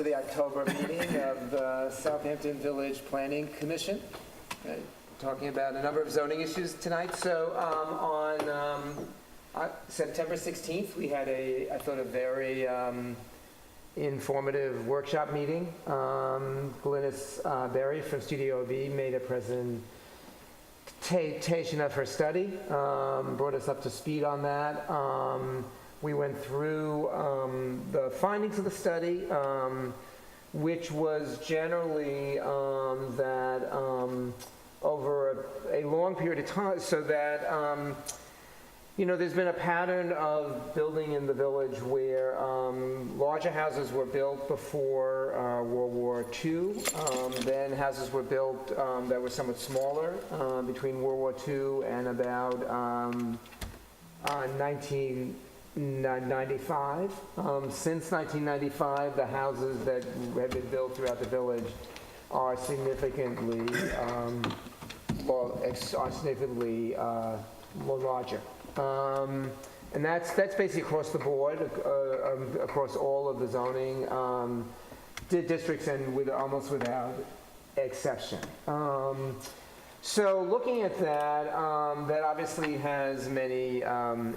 to the October meeting of the Southampton Village Planning Commission. Talking about a number of zoning issues tonight. So on September 16th, we had I thought, a very informative workshop meeting. Glynis Berry from Studio B made a presentation of her study, brought us up to speed on that. We went through the findings of the study, which was generally that over a long period of time, so that, there's been a pattern of building in the village where larger houses were built before World War II. Then houses were built that were somewhat smaller between World War II and about 1995. Since 1995, the houses that have been built throughout the village are significantly more larger. And that's basically across the board, across all of the zoning districts, and almost without exception. So looking at that, that obviously has many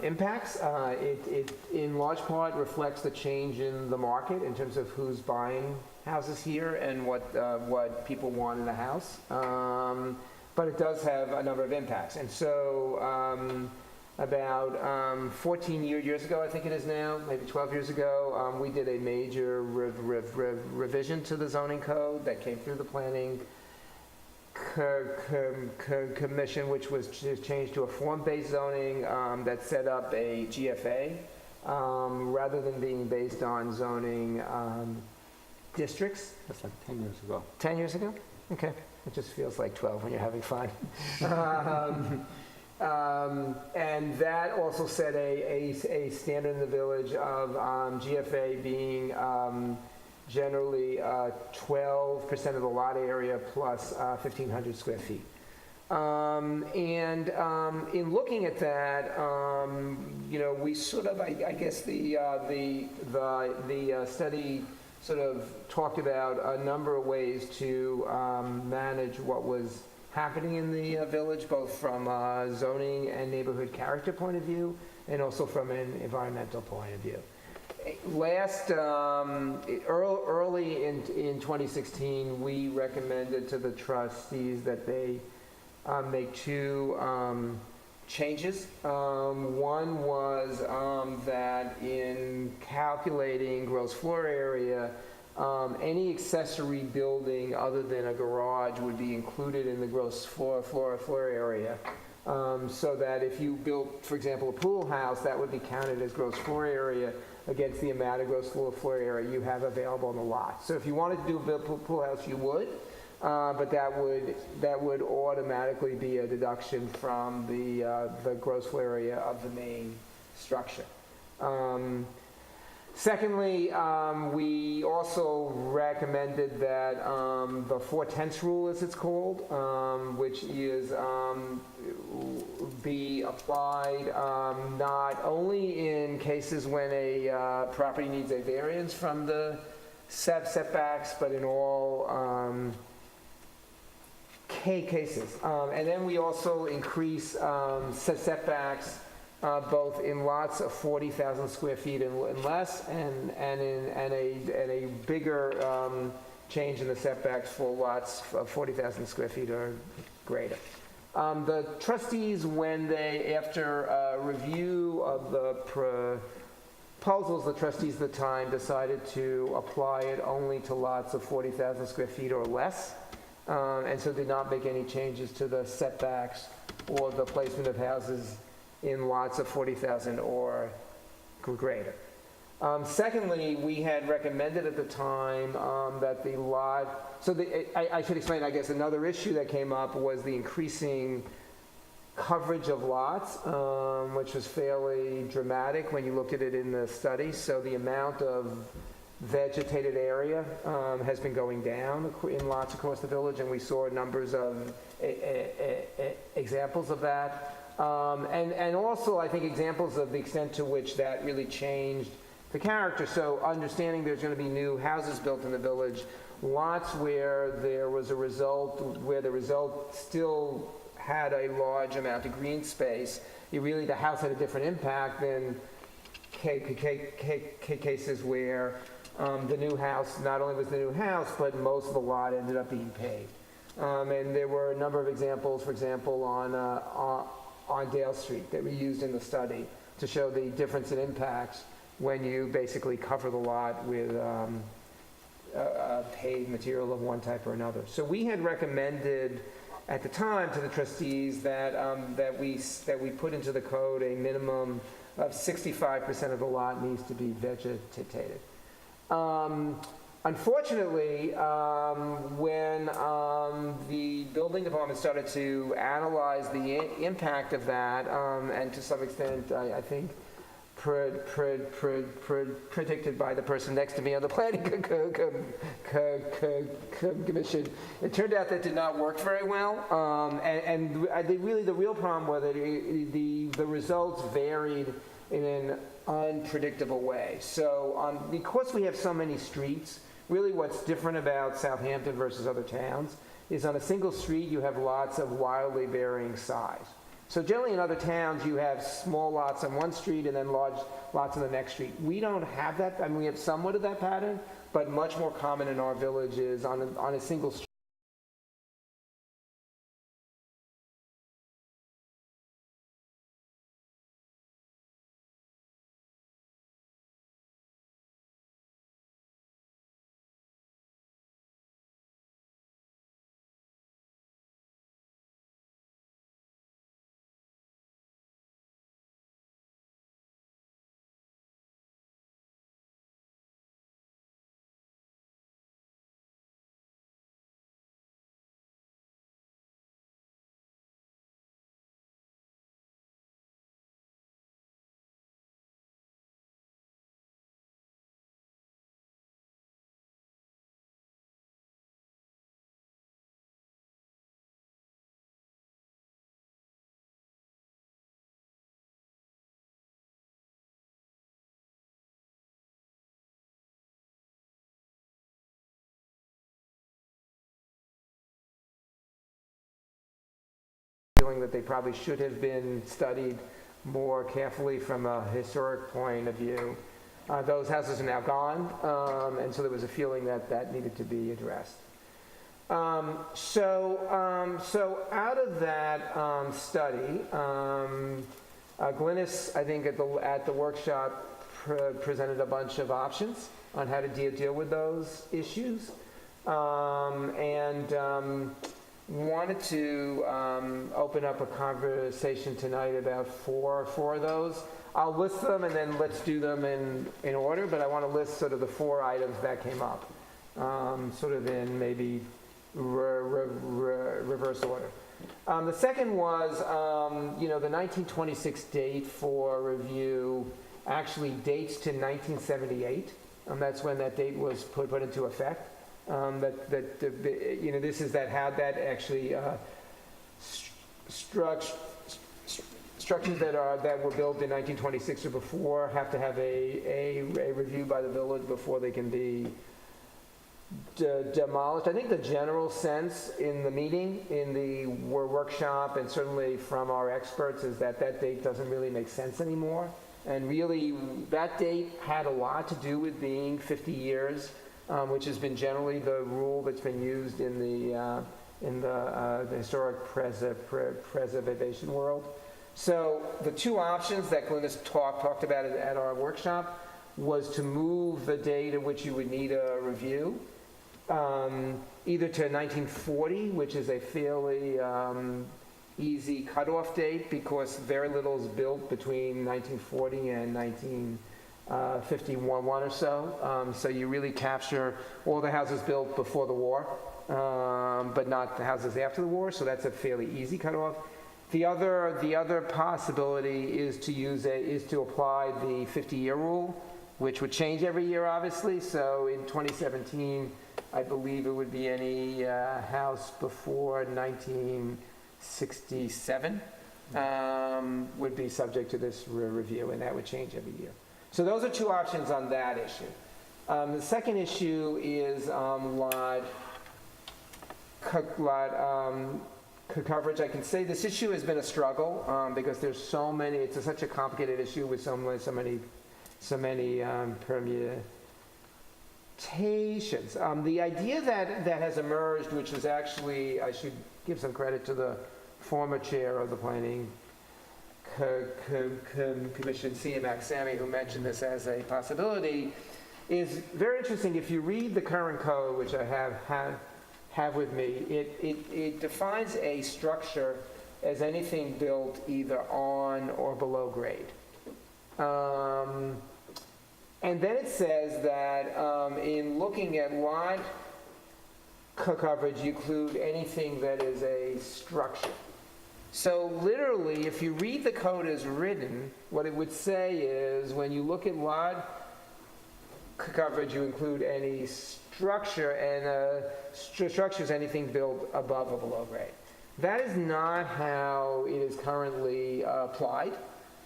impacts. It in large part reflects the change in the market in terms of who's buying houses here and what people want in a house. But it does have a number of impacts. And so about 14 years ago, I think it is now, maybe 12 years ago, we did a major revision to the zoning code that came through the planning commission, which was changed to a form-based zoning that set up a GFA rather than being based on zoning districts. That's like 10 years ago. 10 years ago? Okay. It just feels like 12 when you're having fun. And that also set a standard in the village of GFA being generally 12% of the lot area plus 1,500 square feet. And in looking at that, we sort of, I guess the study sort of talked about a number of ways to manage what was happening in the village, both from a zoning and neighborhood character point of view, and also from an environmental point of view. Early in 2016, we recommended to the trustees that they make two changes. One was that in calculating gross floor area, any accessory building other than a garage would be included in the gross floor area. So that if you built, for example, a pool house, that would be counted as gross floor area against the amount of gross floor area you have available on the lot. So if you wanted to do a pool house, you would, but that would automatically be a deduction from the gross floor area of the main structure. Secondly, we also recommended that the 4/10 rule, as it's called, which is be applied not only in cases when a property needs a variance from the setbacks, but in all cases. And then we also increase setbacks both in lots of 40,000 square feet and less, and a bigger change in the setbacks for lots of 40,000 square feet or greater. The trustees, after review of the proposals, the trustees at the time decided to apply it only to lots of 40,000 square feet or less, and so did not make any changes to the setbacks or the placement of houses in lots of 40,000 or greater. Secondly, we had recommended at the time that the lot, I should explain, I guess, another issue that came up was the increasing coverage of lots, which was fairly dramatic when you looked at it in the study. So the amount of vegetated area has been going down in lots across the village, and we saw numbers of examples of that. And also, I think, examples of the extent to which that really changed the character. So understanding there's going to be new houses built in the village, lots where there was a result, where the result still had a large amount of green space. The house had a different impact than cases where the new house, not only was the new house, but most of the lot ended up being paved. And there were a number of examples, for example, on Dale Street that we used in the study to show the difference in impacts when you basically cover the lot with paved material of one type or another. So we had recommended at the time to the trustees that we put into the code a minimum of 65% of the lot needs to be vegetated. Unfortunately, when the building department started to analyze the impact of that, and to some extent, I think, predicted by the person next to me on the planning commission, it turned out that did not work very well. And I think really the real problem was that the results varied in an unpredictable way. So because we have so many streets, really what's different about Southampton versus other towns is on a single street you have lots of wildly varying size. So generally in other towns you have small lots on one street and then large lots on the next street. We don't have that. I mean, we have somewhat of that pattern, but much more common in our village is on a single street. Feeling that they probably should have been studied more carefully from a historic point of view. Those houses are now gone, and so there was a feeling that that needed to be addressed. So out of that study, Glynis, I think at the workshop, presented a bunch of options on how to deal with those issues, and wanted to open up a conversation tonight about four of those. I'll list them and then let's do them in order, but I want to list sort of the 4 items that came up, sort of in maybe reverse order. The second was, the 1926 date for review actually dates to 1978. That's when that date was put into effect. This is that how that actually structures that were built in 1926 or before have to have a review by the village before they can be demolished. I think the general sense in the meeting, in the workshop, and certainly from our experts is that date doesn't really make sense anymore. And really, that date had a lot to do with being 50 years. Which has been generally the rule that's been used in the historic preservation world. So the 2 options that Glynis talked about at our workshop was to move the date at which you would need a review, either to 1940, which is a fairly easy cutoff date because very little is built between 1940 and 1951 or so. So you really capture all the houses built before the war, but not the houses after the war. So that's a fairly easy cutoff. The other possibility is to apply the 50-year rule, which would change every year, obviously. So in 2017, I believe it would be any house before 1967 would be subject to this review, and that would change every year. So those are two options on that issue. The second issue is coverage. I can say this issue has been a struggle because there's so many. It's such a complicated issue with so many permutations. The idea that has emerged, which was actually, I should give some credit to the former chair of the Planning Commission, C.M. Aksami, who mentioned this as a possibility, is very interesting. If you read the current code, which I have with me, it defines a structure as anything built either on or below grade. And then it says that in looking at lot coverage, you include anything that is a structure. So literally, if you read the code as written, what it would say is when you look at lot coverage, you include any structure, and structure is anything built above or below grade. That is not how it is currently applied.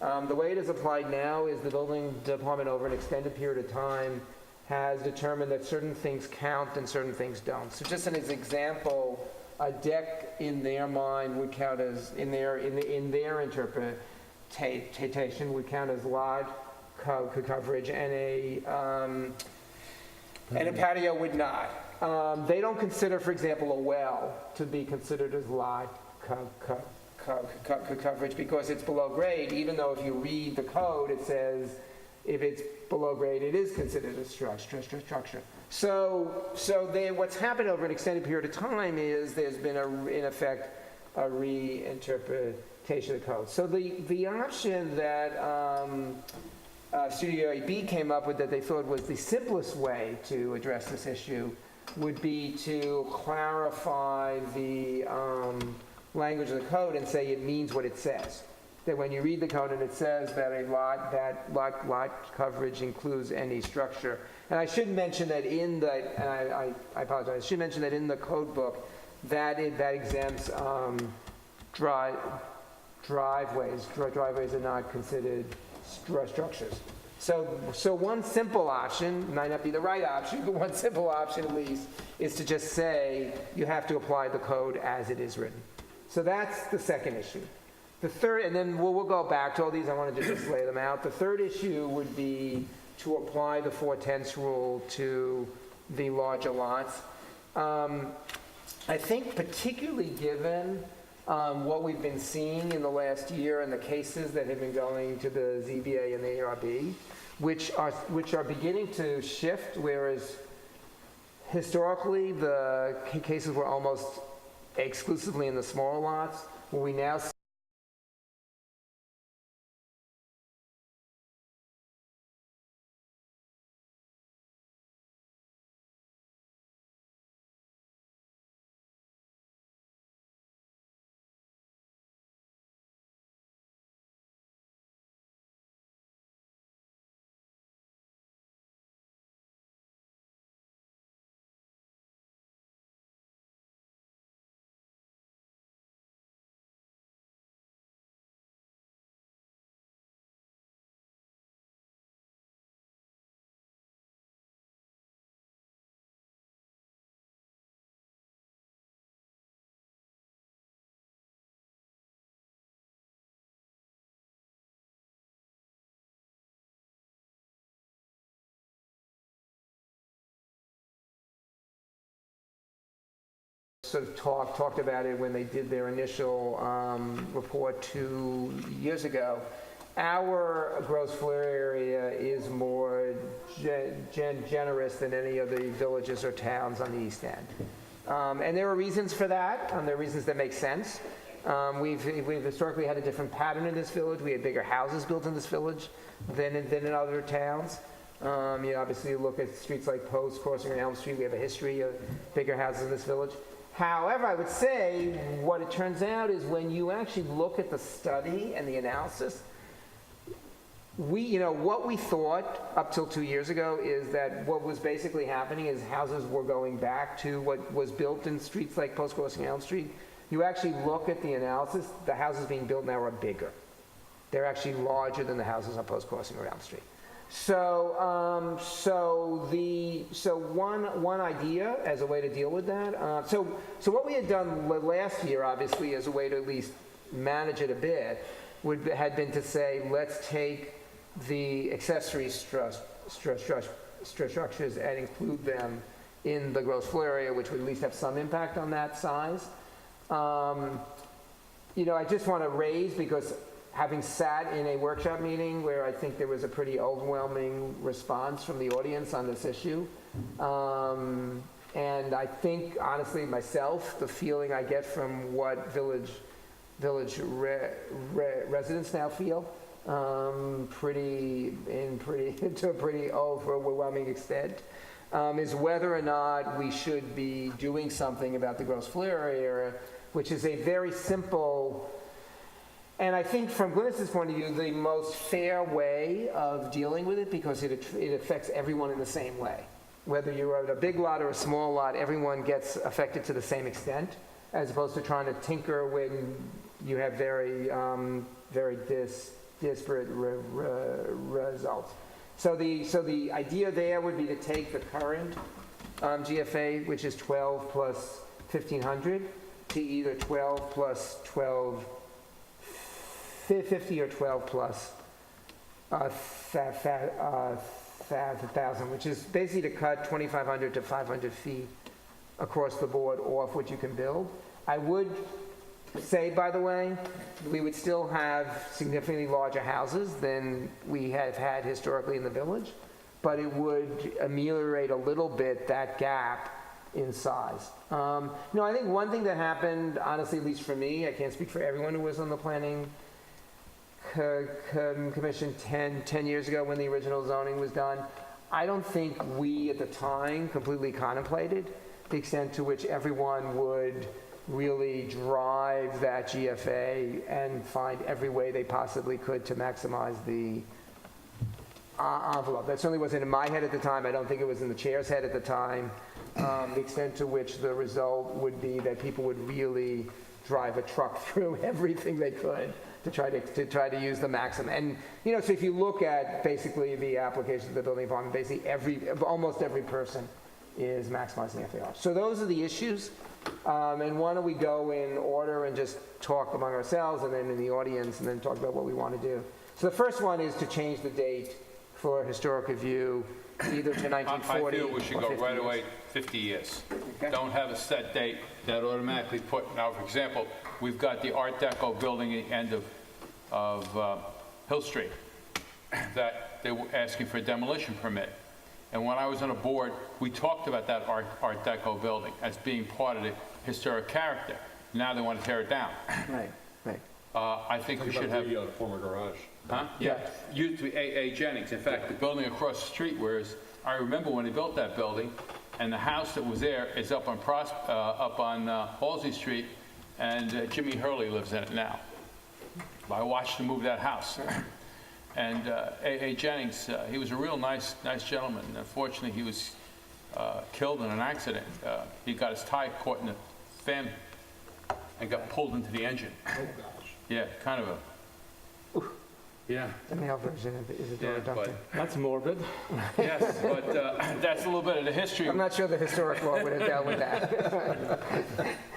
The way it is applied now is the building department over an extended period of time has determined that certain things count and certain things don't. So just as an example, a deck in their mind would count as, in their interpretation, would count as lot coverage, and a patio would not. They don't consider, for example, a well to be considered as lot coverage because it's below grade, even though if you read the code, it says if it's below grade, it is considered a structure. So what's happened over an extended period of time is there's been, in effect, a reinterpretation of the code. So the option that Studio AB came up with that they thought was the simplest way to address this issue would be to clarify the language of the code and say it means what it says. That when you read the code and it says that lot coverage includes any structure. And I should mention that in the, and I apologize, I should mention that in the code book that exempts driveways. Driveways are not considered structures. So one simple option, might not be the right option, but one simple option at least, is to just say you have to apply the code as it is written. So that's the second issue. The third, and then we'll go back to all these, I wanted to just lay them out. The third issue would be to apply the 4/10 rule to the larger lots. I think particularly given what we've been seeing in the last year and the cases that have been going to the ZBA and the ARB, which are beginning to shift, whereas historically the cases were almost exclusively in the smaller lots, where we now see sort of talked about it when they did their initial report 2 years ago. Our gross floor area is more generous than any of the villages or towns on the East End. And there are reasons for that. There are reasons that make sense. We've historically had a different pattern in this village. We had bigger houses built in this village than in other towns. Obviously you look at streets like Post, Crossing, and Elm Street, we have a history of bigger houses in this village. However, I would say what it turns out is when you actually look at the study and the analysis, what we thought up till 2 years ago is that what was basically happening is houses were going back to what was built in streets like Post, Crossing, and Elm Street. You actually look at the analysis, the houses being built now are bigger. They're actually larger than the houses on Post, Crossing, or Elm Street. So one idea as a way to deal with that. So what we had done last year, obviously, as a way to at least manage it a bit, had been to say, let's take the accessory structures and include them in the gross floor area, which would at least have some impact on that size. I just want to raise, because having sat in a workshop meeting where I think there was a pretty overwhelming response from the audience on this issue, and I think, honestly, myself, the feeling I get from what village residents now feel, to a pretty overwhelming extent, is whether or not we should be doing something about the gross floor area, which is a very simple, and I think from Glynis's point of view, the most fair way of dealing with it, because it affects everyone in the same way. Whether you're at a big lot or a small lot, everyone gets affected to the same extent, as opposed to trying to tinker when you have very disparate results. So the idea there would be to take the current GFA, which is 12 plus 1,500, to either 12 plus 1250 or 12 plus 1,000, which is basically to cut 2,500 to 500 feet across the board off what you can build. I would say, by the way, we would still have significantly larger houses than we have had historically in the village, but it would ameliorate a little bit that gap in size. I think one thing that happened, honestly, at least for me, I can't speak for everyone who was on the planning commission 10 years ago when the original zoning was done, I don't think we at the time completely contemplated the extent to which everyone would really drive that GFA and find every way they possibly could to maximize the envelope. That certainly wasn't in my head at the time. I don't think it was in the chair's head at the time. The extent to which the result would be that people would really drive a truck through everything they could to try to use the maximum. And so if you look at basically the application of the building department, basically almost every person is maximizing FAR. So those are the issues. And why don't we go in order and just talk among ourselves and then in the audience and then talk about what we want to do. So the first one is to change the date for historic review either to 1940 I feel we should or go 50 right years. away 50 years. Okay. Don't have a set date that automatically put, now for example, we've got the Art Deco building at the end of Hill Street that they were asking for a demolition permit. And when I was on a board, we talked about that Art Deco building as being part of the historic character. Now they want to tear it down. Right. I think we should have... The former garage. Huh? Yeah, used to be A.A. Jennings. In fact, the building across the street, I remember when they built that building, and the house that was there is up on Halsey Street, and Jimmy Hurley lives in it now. I watched him move that house. And A.A. Jennings, he was a real nice gentleman. Unfortunately, he was killed in an accident. He got his tie caught in the fan and got pulled into the engine. Oh, gosh. Yeah, kind of a... Yeah. The male version of Isadora Yeah, Duncan. That's morbid. Yes, but that's a little bit of the history. I'm not sure the historic law would have dealt with that.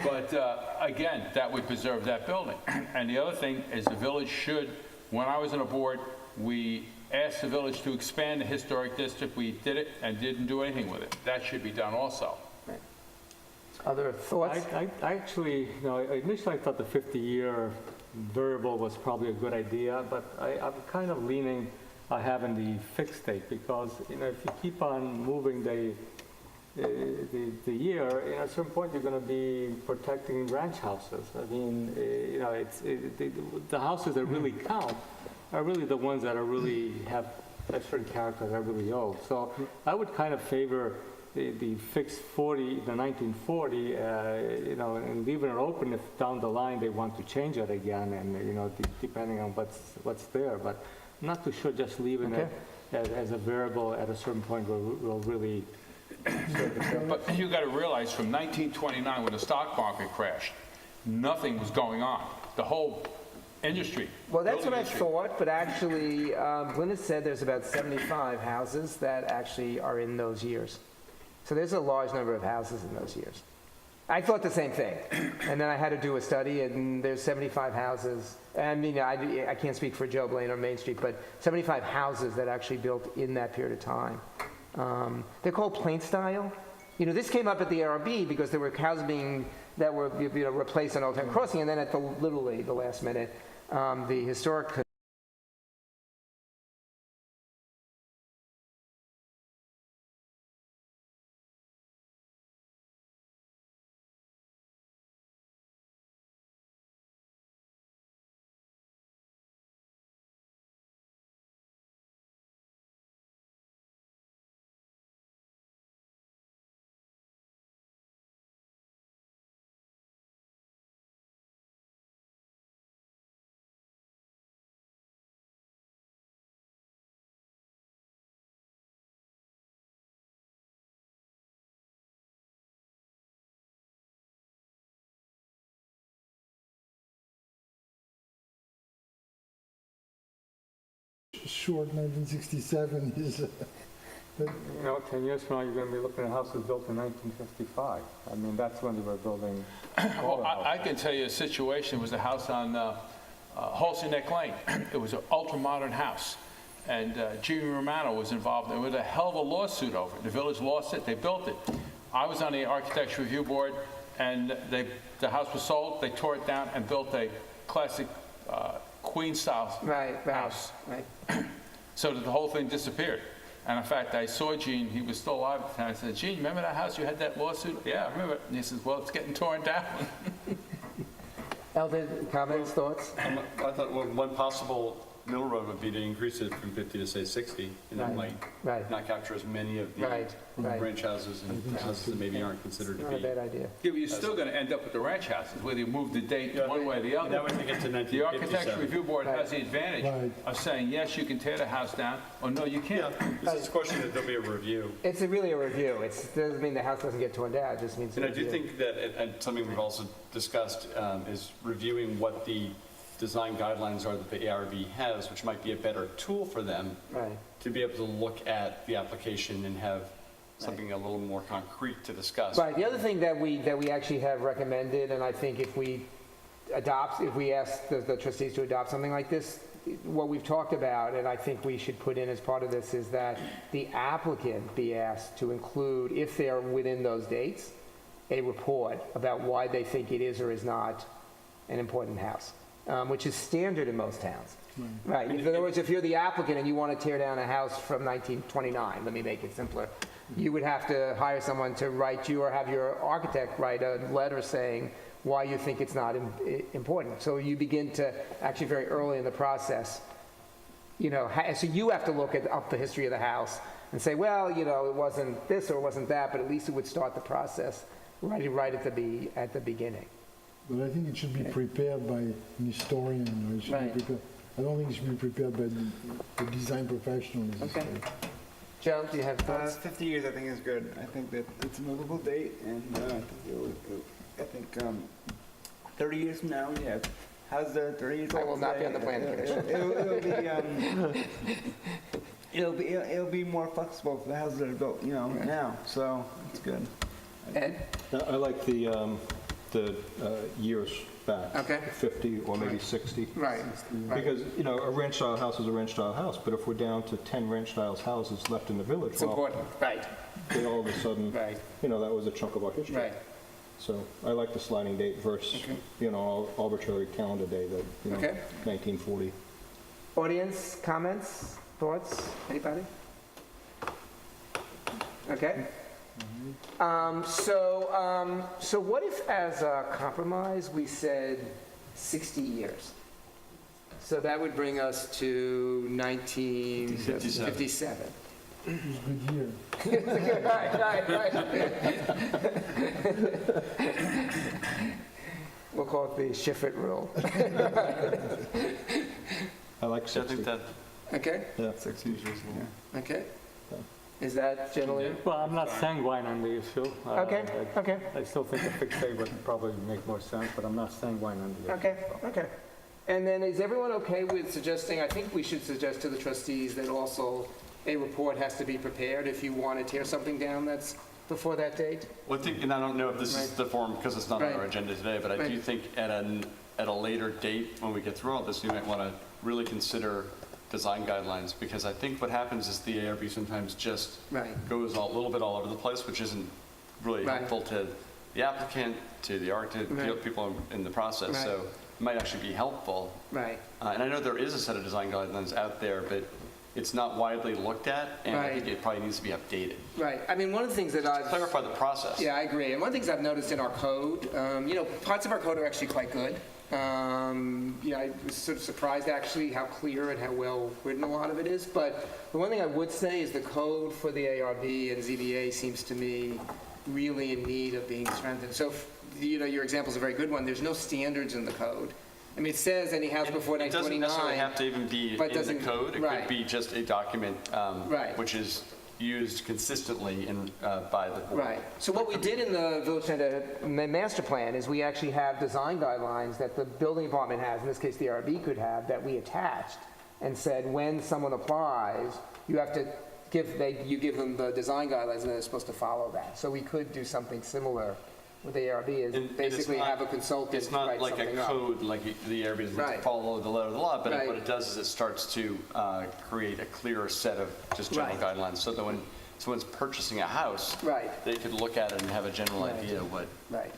But again, that would preserve that building. And the other thing is the village should, when I was on a board, we asked the village to expand the historic district. We did it and didn't do anything with it. That should be done also. Other thoughts? I actually, initially I thought the 50-year variable was probably a good idea, but I'm kind of leaning having the fixed date, because if you keep on moving the year, at a certain point you're going to be protecting ranch houses. I mean, the houses that really count are really the ones that are really have a certain character that are really old. So I would kind of favor the fixed 40, the 1940, and leaving it open if down the line they want to change it again, and depending on what's there. But I'm not too sure just leaving it as a variable at a certain point will really. But you got to realize from 1929 when the stock market crashed, nothing was going on. The whole industry. Well, that's what building I industry. thought, but actually, Glynis said there's about 75 houses that actually are in those years. So there's a large number of houses in those years. I thought the same thing, and then I had to do a study, and there's 75 houses. I mean, I can't speak for Joe Blaine or Main Street, but 75 houses that actually built in that period of time. They're called plain style. You know, this came up at the ARB because there were houses that were replaced on Old Town Crossing, and then at literally the last minute, the historic short 1967 is, You know, 10 years from now, you're going to be looking at houses built in 1955. I mean, that's when they were building all Well, the I houses. can tell you a situation, it was a house on Halsey Neck Lane. It was an ultra-modern house, and Jimmy Romano was involved. There was a hell of a lawsuit over it. The village lost it, they built it. I was on the architecture review board, and the house was sold, they tore it down and built a classic Queen-style house. Right. So that the whole thing disappeared. And in fact, I saw Gene, he was still alive at the time. I said, Gene, remember that house you had that lawsuit? Yeah, I remember it. And he says, well, it's getting torn down. Eldon, comments, thoughts? I thought one possible middle road would be to increase it from 50 to say 60, and that might Right. not capture as many of the Right. ranch houses and houses that maybe aren't considered to Not a be. bad idea. Yeah, but you're still going to end up with the ranch houses, whether you move the date one way or the That other. would take it to The architecture 1957. review board Right. has the advantage Right. of saying, yes, you can tear the house down, or no, you Yeah, can't. this is a question that there'll be a review. It's really a review. It doesn't mean the house doesn't get torn down, it just means. And a I do review. think that, and something we've also discussed, is reviewing what the design guidelines are that the ARB has, which might be a better tool for them Right. to be able to look at the application and have something a little more concrete to discuss. Right, the other thing that we actually have recommended, and I think if we ask the trustees to adopt something like this, what we've talked about, and I think we should put in as part of this, is that the applicant be asked to include, if they're within those dates, a report about why they think it is or is not an important house, which is standard in most towns. Right, in other words, if you're the applicant and you want to tear down a house from 1929, let me make it simpler, you would have to hire someone to write you or have your architect write a letter saying why you think it's not important. So you begin to, actually very early in the process, you know, so you have to look up the history of the house and say, well, you know, it wasn't this or it wasn't that, but at least it would start the process right at the beginning. but I think it should be prepared by an historian, or it should Right. be prepared. I don't think it should be prepared by the design professional. Okay. Joe, do you have thoughts? 50 years, I think, is good. I think that it's a movable date, and I think 30 years from now, yeah. How's the 30 years I old will not be on the today? planning commission. It'll be more flexible for the houses that are built, you know, now. So it's good. Ed? I like the years back. Okay. 50 or maybe 60. Right. Because, you know, a ranch-style house is a ranch-style house, but if we're down to 10 ranch-style houses left in the village, It's well, important. Right, they all of a sudden, right, you know, that was a chunk of our history. right. So I like the sliding date versus, Okay. you know, arbitrary calendar day that, you know, Okay. 1940. Audience, comments, thoughts, anybody? Okay. So what if, as a compromise, we said 60 years? So that would bring us to 1957. It was a good year. Right. We'll call it the Shiflet rule. I like I 60. think that Okay, 60 years, yeah. okay. Is that generally? Well, I'm not sanguine on the issue. Okay, okay, I still think a fixed date would probably make more sense, but I'm not sanguine on the issue. okay, okay. And then is everyone okay with suggesting, I think we should suggest to the trustees that also a report has to be prepared if you want to tear something down that's before that date? One thing, and I don't know if this is Right. the form, because it's not on our Right. agenda today, but I do Right. think at a later date, when we get through all this, we might want to really consider design guidelines, because I think what happens is the ARB sometimes just Right. goes a little bit all over the place, which isn't really Right. helpful to the applicant, to the architect, the Right. people in the process. Right. So it might actually be helpful. Right. And I know there is a set of design guidelines out there, but it's not widely looked at, and I think Right. it probably needs to be updated. Right. I mean, one of the things that I've... Clarify the process. Yeah, I agree. And one of the things I've noticed in our code, parts of our code are actually quite good. I was sort of surprised actually how clear and how well written a lot of it is. But the one thing I would say is the code for the ARB and ZBA seems to me really in need of being strengthened. So, your example is a very good one. There's no standards in the code. I mean, it says any house before It doesn't 1929. necessarily have to even be but in the doesn't- code. It right. could be just a document Right. which is used consistently by the board. Right. So what we did in the Village Center master plan is we actually have design guidelines that the building department has, in this case the ARB could have, that we attached and said when someone applies, you have to you give them the design guidelines and they're supposed to follow that. So we could do something similar with the ARB, is And it's basically not- have a consultant It's not write like a something up. code, like the ARB is meant to Right. follow the letter of the law, but Right. what it does is it starts to create a clearer set of just general Right. guidelines, so that when someone's purchasing a house, Right. they could look at it and have a general Right. idea what. Right.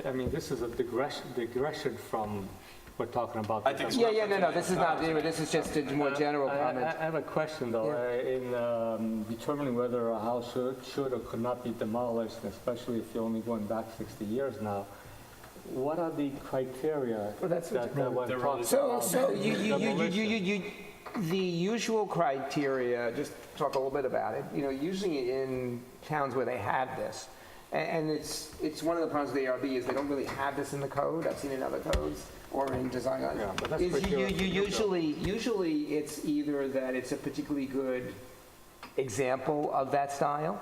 I mean, this is a digression from we're talking about. I think it's Yeah, no, this is not, this is just a more general comment. I have a question though, in determining whether a house should or could not be demolished, especially if you're only going back 60 years now. What are the criteria Well, that's what that one talks So, about? so demolition? the usual criteria, just talk a little bit about it, usually in towns where they have this, and it's one of the problems with the ARB is they don't really have this in the code, I've seen in other codes, or in design guidelines. Yeah, but that's Is criteria you for your usually it's either that it's a particularly good example of that style,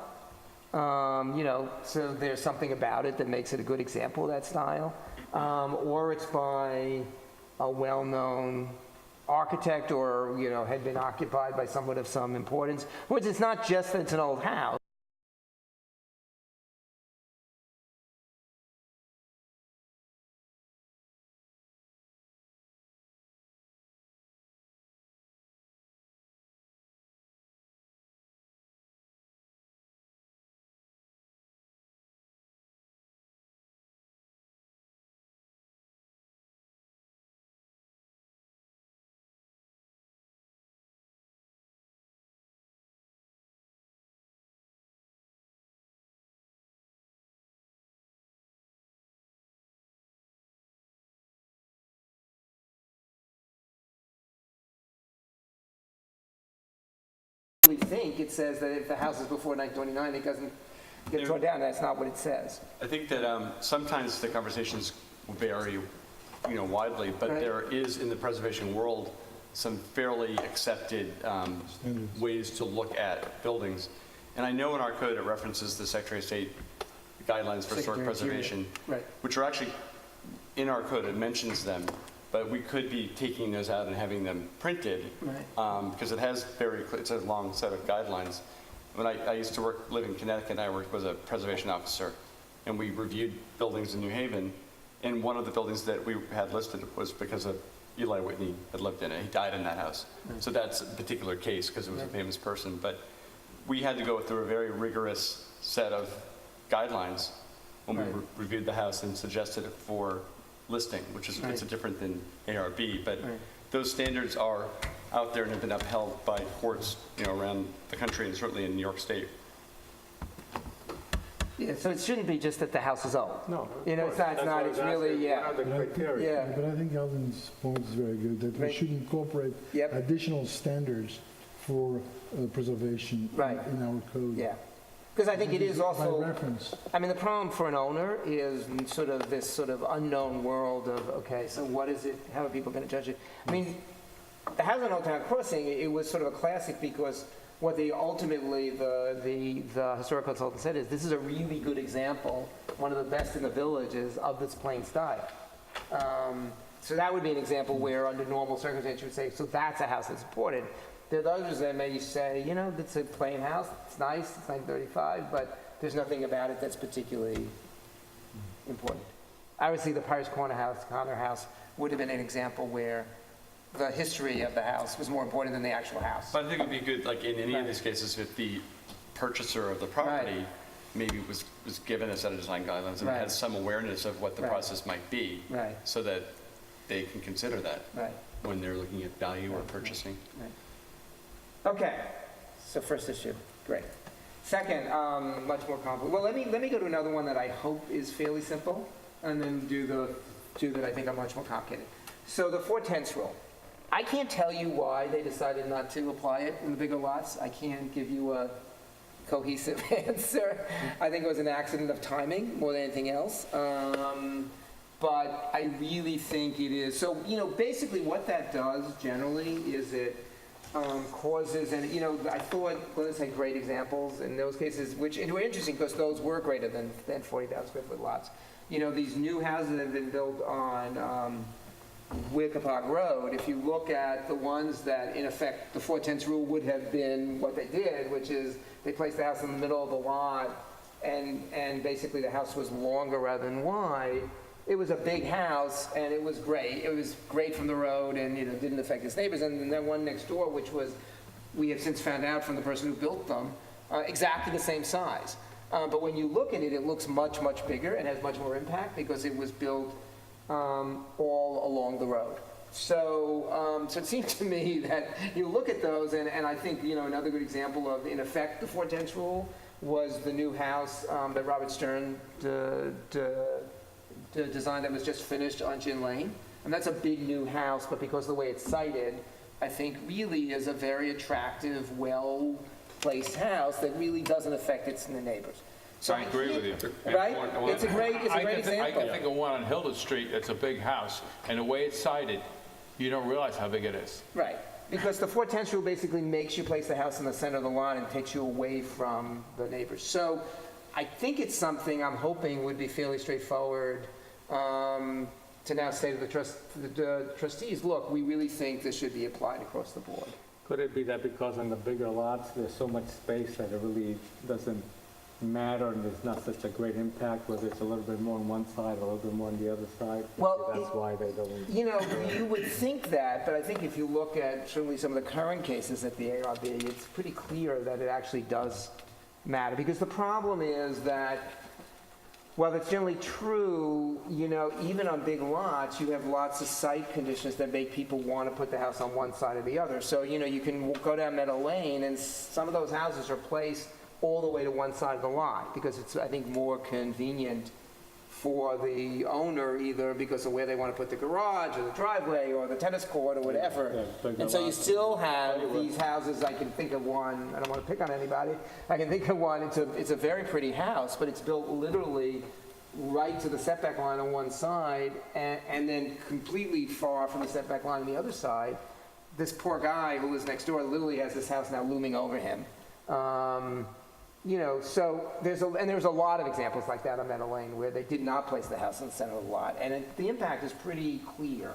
so there's something about it that makes it a good example of that style, or it's by a well-known architect or, had been occupied by someone of some importance. In other words, it's not just that it's an old house. I think it says that if the house is before 1929, it doesn't get torn down. That's not what it says. I think that sometimes the conversations vary, widely, but Right. there is in the preservation world some fairly accepted ways to look at buildings. And I know in our code it references the Secretary of State guidelines for historic Secretary of preservation, Right. which are actually in our code. It mentions them, but we could be taking those out and having them printed Right. because it has it's a long set of guidelines. When I used to live in Connecticut, I worked as a preservation officer, and we reviewed buildings in New Haven. And one of the buildings that we had listed was because of Eli Whitney had lived in it. He died in that house. So that's a particular case because it was a famous person. But we had to go through a very rigorous set of guidelines when we Right. reviewed the house and suggested it for listing, which is it's Right. different than ARB. But Right. those standards are out there and have been upheld by courts, around the country and certainly in New York State. Yeah, so it shouldn't be just that the house is old. No. of It's course. not, That's why I was it's really, asking, yeah. What are the criteria? Yeah. But I think Alvin's point is very good, that we Right. should incorporate Yep. additional standards for preservation Right. in our code. Yeah. Because I think it is By also, reference. I mean, the problem for an owner is sort of this sort of unknown world of, okay, so what is it, how are people going to judge it? I mean, the house on Old Town Crossing, it was sort of a classic because what they ultimately, the historical consultant said is, this is a really good example, one of the best in the village is of this plain style. So that would be an example where under normal circumstances you would say, so that's a house that's important. There are others that may say, you know, it's a plain house, it's nice, it's 935, but there's nothing about it that's particularly important. Obviously, the Pirates Corner house would have been an example where the history of the house was more important than the actual house. But I think it'd be good, like in any of these cases, if the purchaser of the property Right. maybe was given a set of design guidelines and Right. has some awareness of what the Right. process might be, Right. so that they can consider that Right. when they're looking at value or purchasing. Okay, so first issue, great. Second, much more complicated. Well, let me go to another one that I hope is fairly simple, and then do the two that I think are much more complicated. So the 4/10 rule. I can't tell you why they decided not to apply it in the bigger lots. I can't give you a cohesive answer. I think it was an accident of timing more than anything else. But I really think it is. So, you know, basically what that does generally is it causes, and, you know, I thought Glennis had great examples in those cases, which were interesting because those were greater than 40,000 square foot lots. You know, these new houses that have been built on Wickapog Road, if you look at the ones that, in effect, the 4/10 rule would have been what they did, which is they placed the house in the middle of the lot, and basically the house was longer rather than wide. It was a big house, and it was great. It was great from the road, and, you know, didn't affect its neighbors. And then one next door, which was, we have since found out from the person who built them, exactly the same size. But when you look at it, it looks much, much bigger and has much more impact because it was built all along the road. So, so it seemed to me that you look at those, and I think, you know, another good example of, in effect, the 4/10 rule was the new house that Robert Stern designed that was just finished on Gin Lane. And that's a big new house, but because of the way it's sited, I think really is a very attractive, well-placed house that really doesn't affect its neighbors. So I agree with you. Right? It's a great I example. can think of one on Hilda Street, it's a big house, and the way it's sited, you don't realize how big it is. Right, because the 4/10 rule basically makes you place the house in the center of the lot and takes you away from the neighbors. So I think it's something I'm hoping would be fairly straightforward to now say to the trustees, look, we really think this should be applied across the board. Could it be that because on the bigger lots, there's so much space that it really doesn't matter and there's not such a great impact, whether it's a little bit more on one side or a little bit more on the other side? Well, That's why they don't. You know, you would think that, but I think if you look at certainly some of the current cases at the ARB, it's pretty clear that it actually does matter. Because the problem is that, well, it's generally true, you know, even on big lots, you have lots of site conditions that make people want to put the house on one side or the other. So, you know, you can go down Meadow Lane and some of those houses are placed all the way to one side of the lot because it's, I think, more convenient for the owner, either because of where they want to put the garage or the driveway or the tennis court or whatever. Yeah, bigger And so you lots. still have these houses, I can think of one, I don't want to pick on anybody, I can think of one, it's a very pretty house, but it's built literally right to the setback line on one side and then completely far from the setback line on the other side. This poor guy who lives next door literally has this house now looming over him. You know, so there's a lot of examples like that on Meadow Lane where they did not place the house in the center of the lot, and the impact is pretty clear.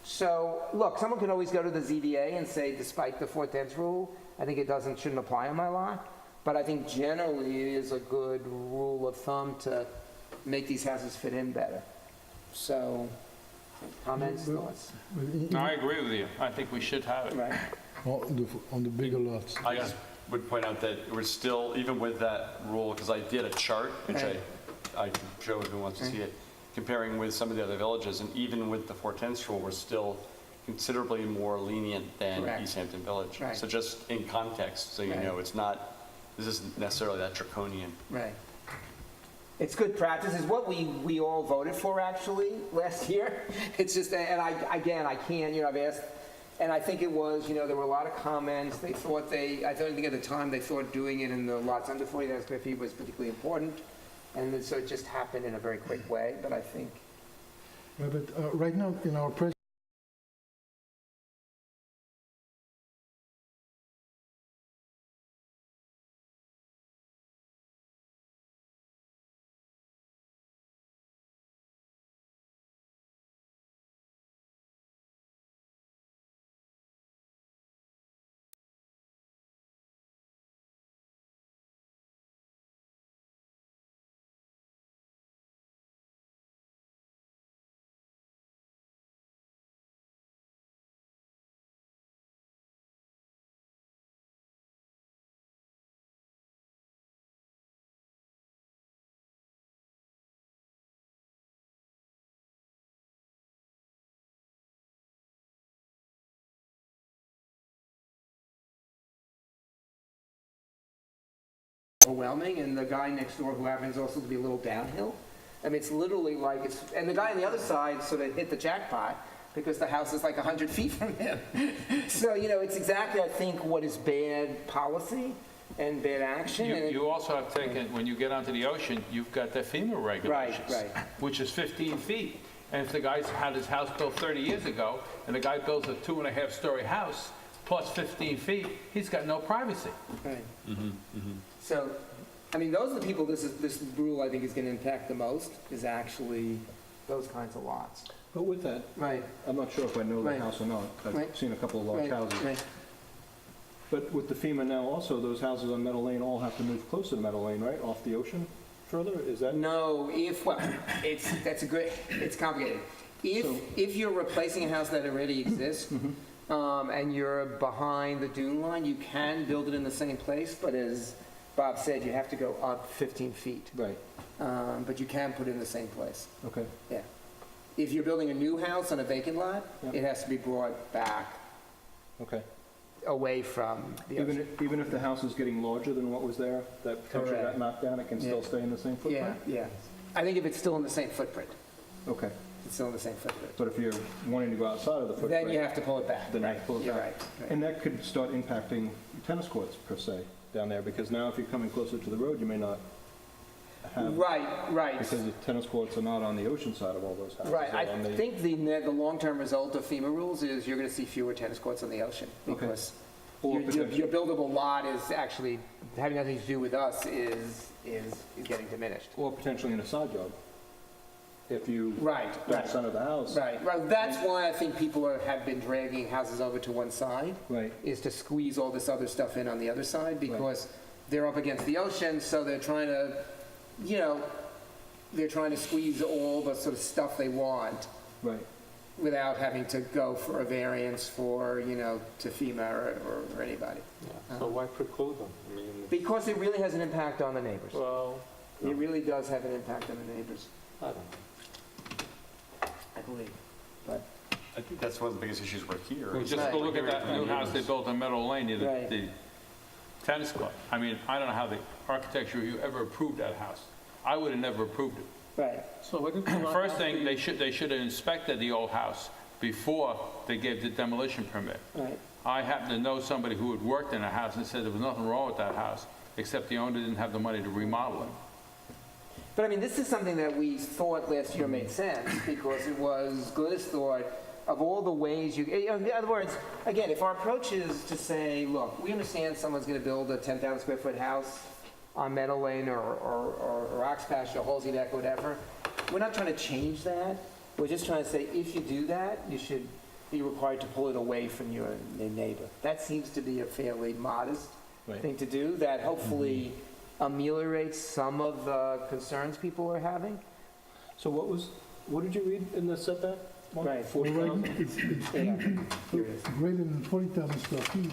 So, look, someone can always go to the ZBA and say, despite the 4/10 rule, I think it shouldn't apply on my lot, but I think generally it is a good rule of thumb to make these houses fit in better. So, comments, thoughts? No, I agree with you. I think we should have it. Right. On the bigger lots. I just would point out that we're still, even with that rule, because I did a chart, which I can show if who wants to see it, comparing with some of the other villages, and even with the 4/10 rule, we're still considerably more lenient than Correct. East Hampton Village. Right. So just in context, so you Right. know, this isn't necessarily that draconian. Right. It's good practice. It's what we all voted for, actually, last year. It's just, and I can't, you know, I've asked, and I think it was, you know, there were a lot of comments. I think at the time they thought doing it in the lots under 40,000 square feet was particularly important. And then, so it just happened in a very quick way, but I think But right now, in our press overwhelming, and the guy next door who happens also to be a little downhill. I mean, it's literally like, and the guy on the other side sort of hit the jackpot because the house is like 100 feet from him. So, it's exactly, I think, what is bad policy and bad action. and it- You also have taken, when you get onto the ocean, you've got the FEMA regulations. right. Which is 15 feet. And if the guy's had his house built 30 years ago, and the guy builds a 2.5-story house plus 15 feet, he's got no privacy. Right. So, I mean, those are the people this rule I think is going to impact the most, is actually those kinds of lots. But with that, Right, I'm not sure if I know the Right. house or not. Right. I've seen a couple of large right, houses. right. But with the FEMA now also, those houses on Meadow Lane all have to move closer to Meadow Lane, right? Off the ocean further? Is that? No, it's complicated. If you're replacing a house that already exists, and you're behind the dune line, you can build it in the same place, but as Bob said, you have to go up 15 feet. Right, But you can put it in the same place, okay. yeah. If you're building a new house on a vacant lot, Yeah. it has to be brought back Okay. away from the ocean. Even if the house is getting larger than what was there, that potentially Correct. got knocked down, it can still Yeah. stay in the same Yeah, footprint? yeah. I think if it's still in the same footprint, Okay. it's still in the same footprint. But if you're wanting to go outside of the footprint. Then you have to pull it back. Then you have to pull it You're back. right, right. And that could start impacting tennis courts per se down there, because now if you're coming closer to the road, you may not have. Right. Because the tennis courts are not on the ocean side of all those houses. Right, They're on I the- think the long-term result of FEMA rules is you're going to see fewer tennis courts on the ocean, Okay. because Or your potentially- buildable lot is actually, having nothing to do with us, is getting diminished. Or potentially in a side yard. If you Right, back center the house. right. Well, that's why I think people have been dragging houses over to one side, Right, is to squeeze all this other stuff in on the other side, because they're up against the ocean, so they're trying to, they're trying to squeeze all the sort of stuff they want right. without having to go for a variance for, to FEMA or anybody. Yeah. So why preclude them? I mean, Because it really has an impact on the neighbors. well, It really does have an impact on the neighbors, I don't know. I believe. But, I think that's one of the biggest issues we're here. Well, is just that go we're look at hearing that from new the house they neighbors. built on Meadow Lane, near Right. the tennis club. I mean, I don't know how the architecture review ever approved that house. I would have never approved it. right, So what if the lot First has thing, to they should have inspected the old house before they gave the demolition permit. right. I happen to know somebody who had worked in a house and said there was nothing wrong with that house, except the owner didn't have the money to remodel it. But I mean, this is something that we thought last year made sense, because it was Glynis thought of all the ways in other words, again, if our approach is to say, look, we understand someone's going to build a 10,000 square foot house on Meadow Lane or Ox Pasture, or Halsey Neck, or whatever, we're not trying to change that. We're just trying to say, if you do that, you should be required to pull it away from your neighbor. That seems to be a fairly modest Right. thing to do, that hopefully ameliorates some of the concerns people are having. So what did you read in the setback? one? Right. 40,000? It's Yeah. Here it is. greater than 40,000 square feet.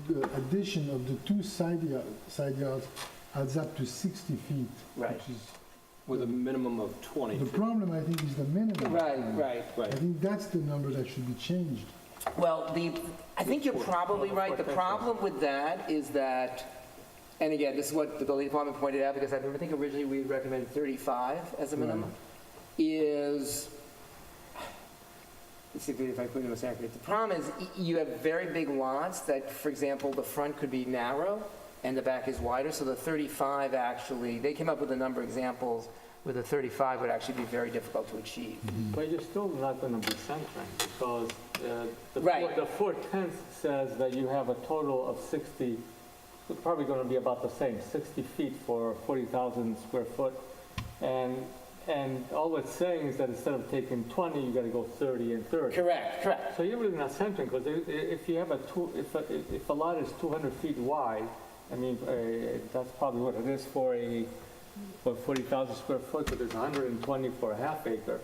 The addition of the two side yards adds up to 60 feet. Right. Which is, With a minimum of 20. the problem, I think, is the minimum. Right. I Right. think that's the number that should be changed. Well, I think you're probably right. The problem with that is that, and again, this is what the building department pointed out, because I think originally we recommended 35 as a minimum, is, let's see if I put it most accurate. The problem is you have very big lots that, for example, the front could be narrow and the back is wider, so the 35 actually, they came up with a number of examples where the 35 would actually be very difficult to achieve. But you're still not going to be centering, because Right. the 410 says that you have a total of 60, it's probably going to be about the same, 60 feet for 40,000 square foot. And all it's saying is that instead of taking 20, you got to go 30 and 30. Correct. So you're really not centering, because if you have if a lot is 200 feet wide, I mean, that's probably what it is for 40,000 square foot, but there's 120 for a half acre,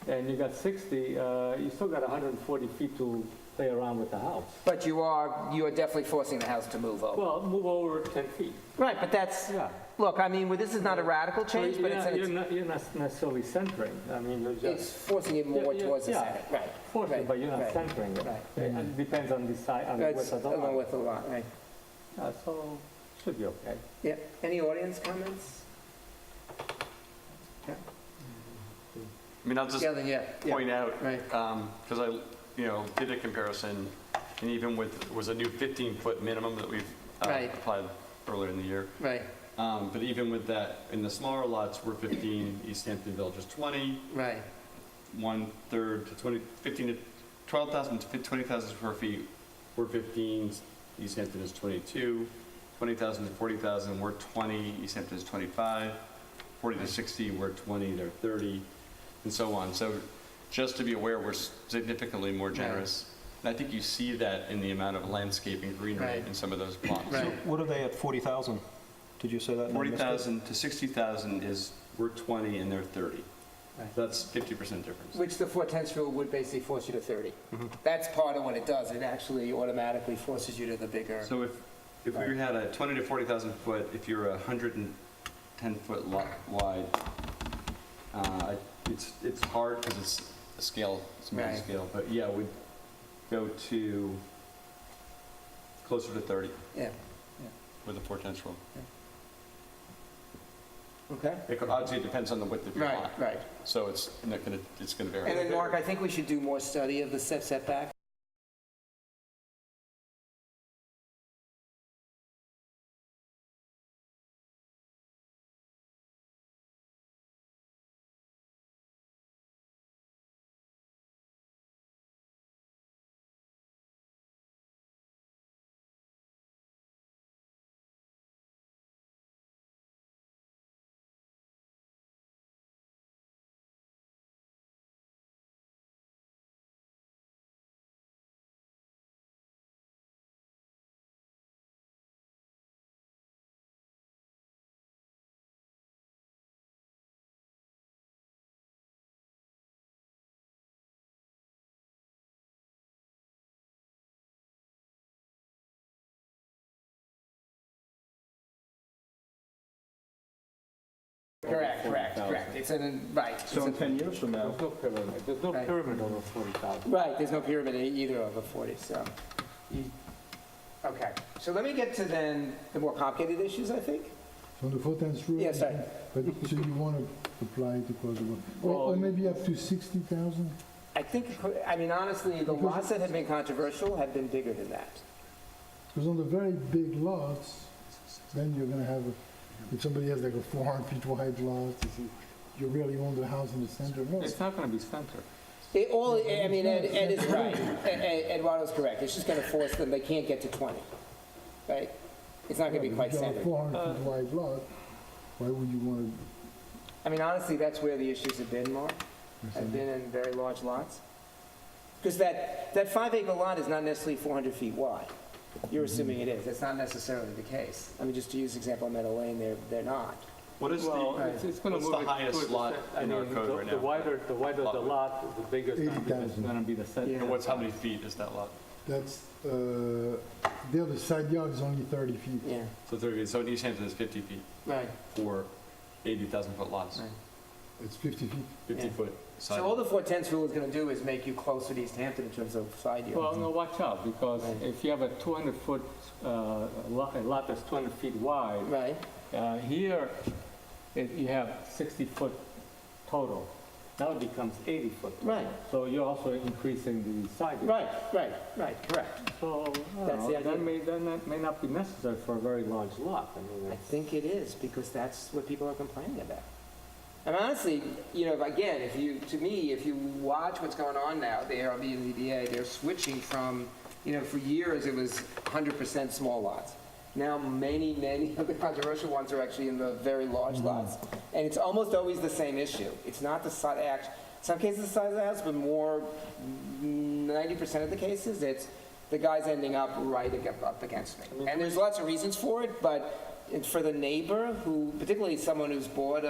and you got 60, you still got 140 feet to play around with the house. But you are definitely forcing the house to move over. Well, move over 10 feet. Right, but that's, Yeah. look, I mean, well, this is not a radical change, but You're not necessarily centering. I mean, you're it's just forcing it more Yeah, towards the yeah. center. Right. forcing, right, but you're not right, centering it. right. It depends on the size, on the That's width of the along lot. with the lot, right? So Should be okay. Yeah, any audience comments? I mean, I'll just Yeah, then, yeah. point out, Right. because I, did a comparison, and even with, it was a new 15-foot minimum that we've Right. applied earlier in the year. Right, But even with that, in the smaller lots, we're 15, East Hampton Village is 20, right, 1/3 to 20, 15 to 12,000 to 20,000 square feet, we're 15, East Hampton is 22, 20,000 to 40,000, we're 20, East Hampton is 25, 40 to 60, we're 20, they're 30, and so on. So just to be aware, we're significantly more generous. And I think you see that in the amount of landscaping greenery Right. in some of those plots. Right. What are they at 40,000? Did you say that? and I missed it? 40,000 to 60,000 is, we're 20 and they're 30. Right. That's 50% difference. which the 4/10 rule would basically force you to 30. That's part of what it does, it actually automatically forces you to the bigger. So if we had a 20 to 40,000 foot, if you're a 110 foot lot wide, it's hard because it's a scale, it's a Right. scale, but yeah, we'd go to closer to 30 Yeah, with the 4/10 rule. okay. Obviously, it depends on the width of your Right, lot, right. so it's gonna vary. And then, Mark, I think we should do more study of the setback. Correct. It's right. So in 10 years from now, There's no pyramid, there's no Right. pyramid over 40,000. Right, there's no pyramid either over 40, so. Okay, so let me get to then the more complicated issues, I think. From the 4/10 rule? Yes, sir. But, so you want to apply to close the, Well, or maybe up to 60,000? I think, I mean, honestly, the lots that have been controversial have been bigger than that. Because on the very big lots, then you're gonna have, if somebody has like a 400 feet wide lot, you really own the house in the center, no. It's not going to be centered. It all, I mean, Ed is right. Eduardo's correct. It's just going to force them, they can't get to 20, right? It's not going to be quite If you have a centered. 400 feet wide lot, why would you want I mean, honestly, that's where the issues have been, Mark, have been in very large lots. Because that 5-acre lot is not necessarily 400 feet wide. You're assuming it is. That's not necessarily the case. I mean, just to use example of Meadow Lane, they're not. What is Well, the, it's going to what's move the it highest towards lot I in our mean, code the- right The now? wider the Lot lot, the bigger it's 80,000. going to be the setback. Yeah. and what's, how many feet is that lot? That's, there the side yard is only 30 feet. Yeah, So 30, so in East Hampton is 50 feet right. for 80,000 foot lots, Right. It's 50 feet. 50 Yeah. foot side. So all the 4/10 rule is going to do is make you closer to East Hampton in terms of side Well, yards. no, watch out, because Right. if you have a 200-foot lot, a lot that's 200 feet wide, Right, here you have 60-foot total. Now it becomes 80-foot. right, So you're also increasing the side yard. right, correct. So, I That's don't the know, idea. that may not be necessary for a very large lot. I mean, I it's- think it is, because that's what people are complaining about. And honestly, you know, again, to me, if you watch what's going on now, the ARB and the ZBA, they're switching from, you know, for years it was 100% small lots. Now many of the controversial ones are actually in the very large lots. And it's almost always the same issue. It's not the size, some cases the size of the house, but more, 90% of the cases, it's the guy's ending up right up against me. And there's lots of reasons for it, but for the neighbor who, particularly someone who's bought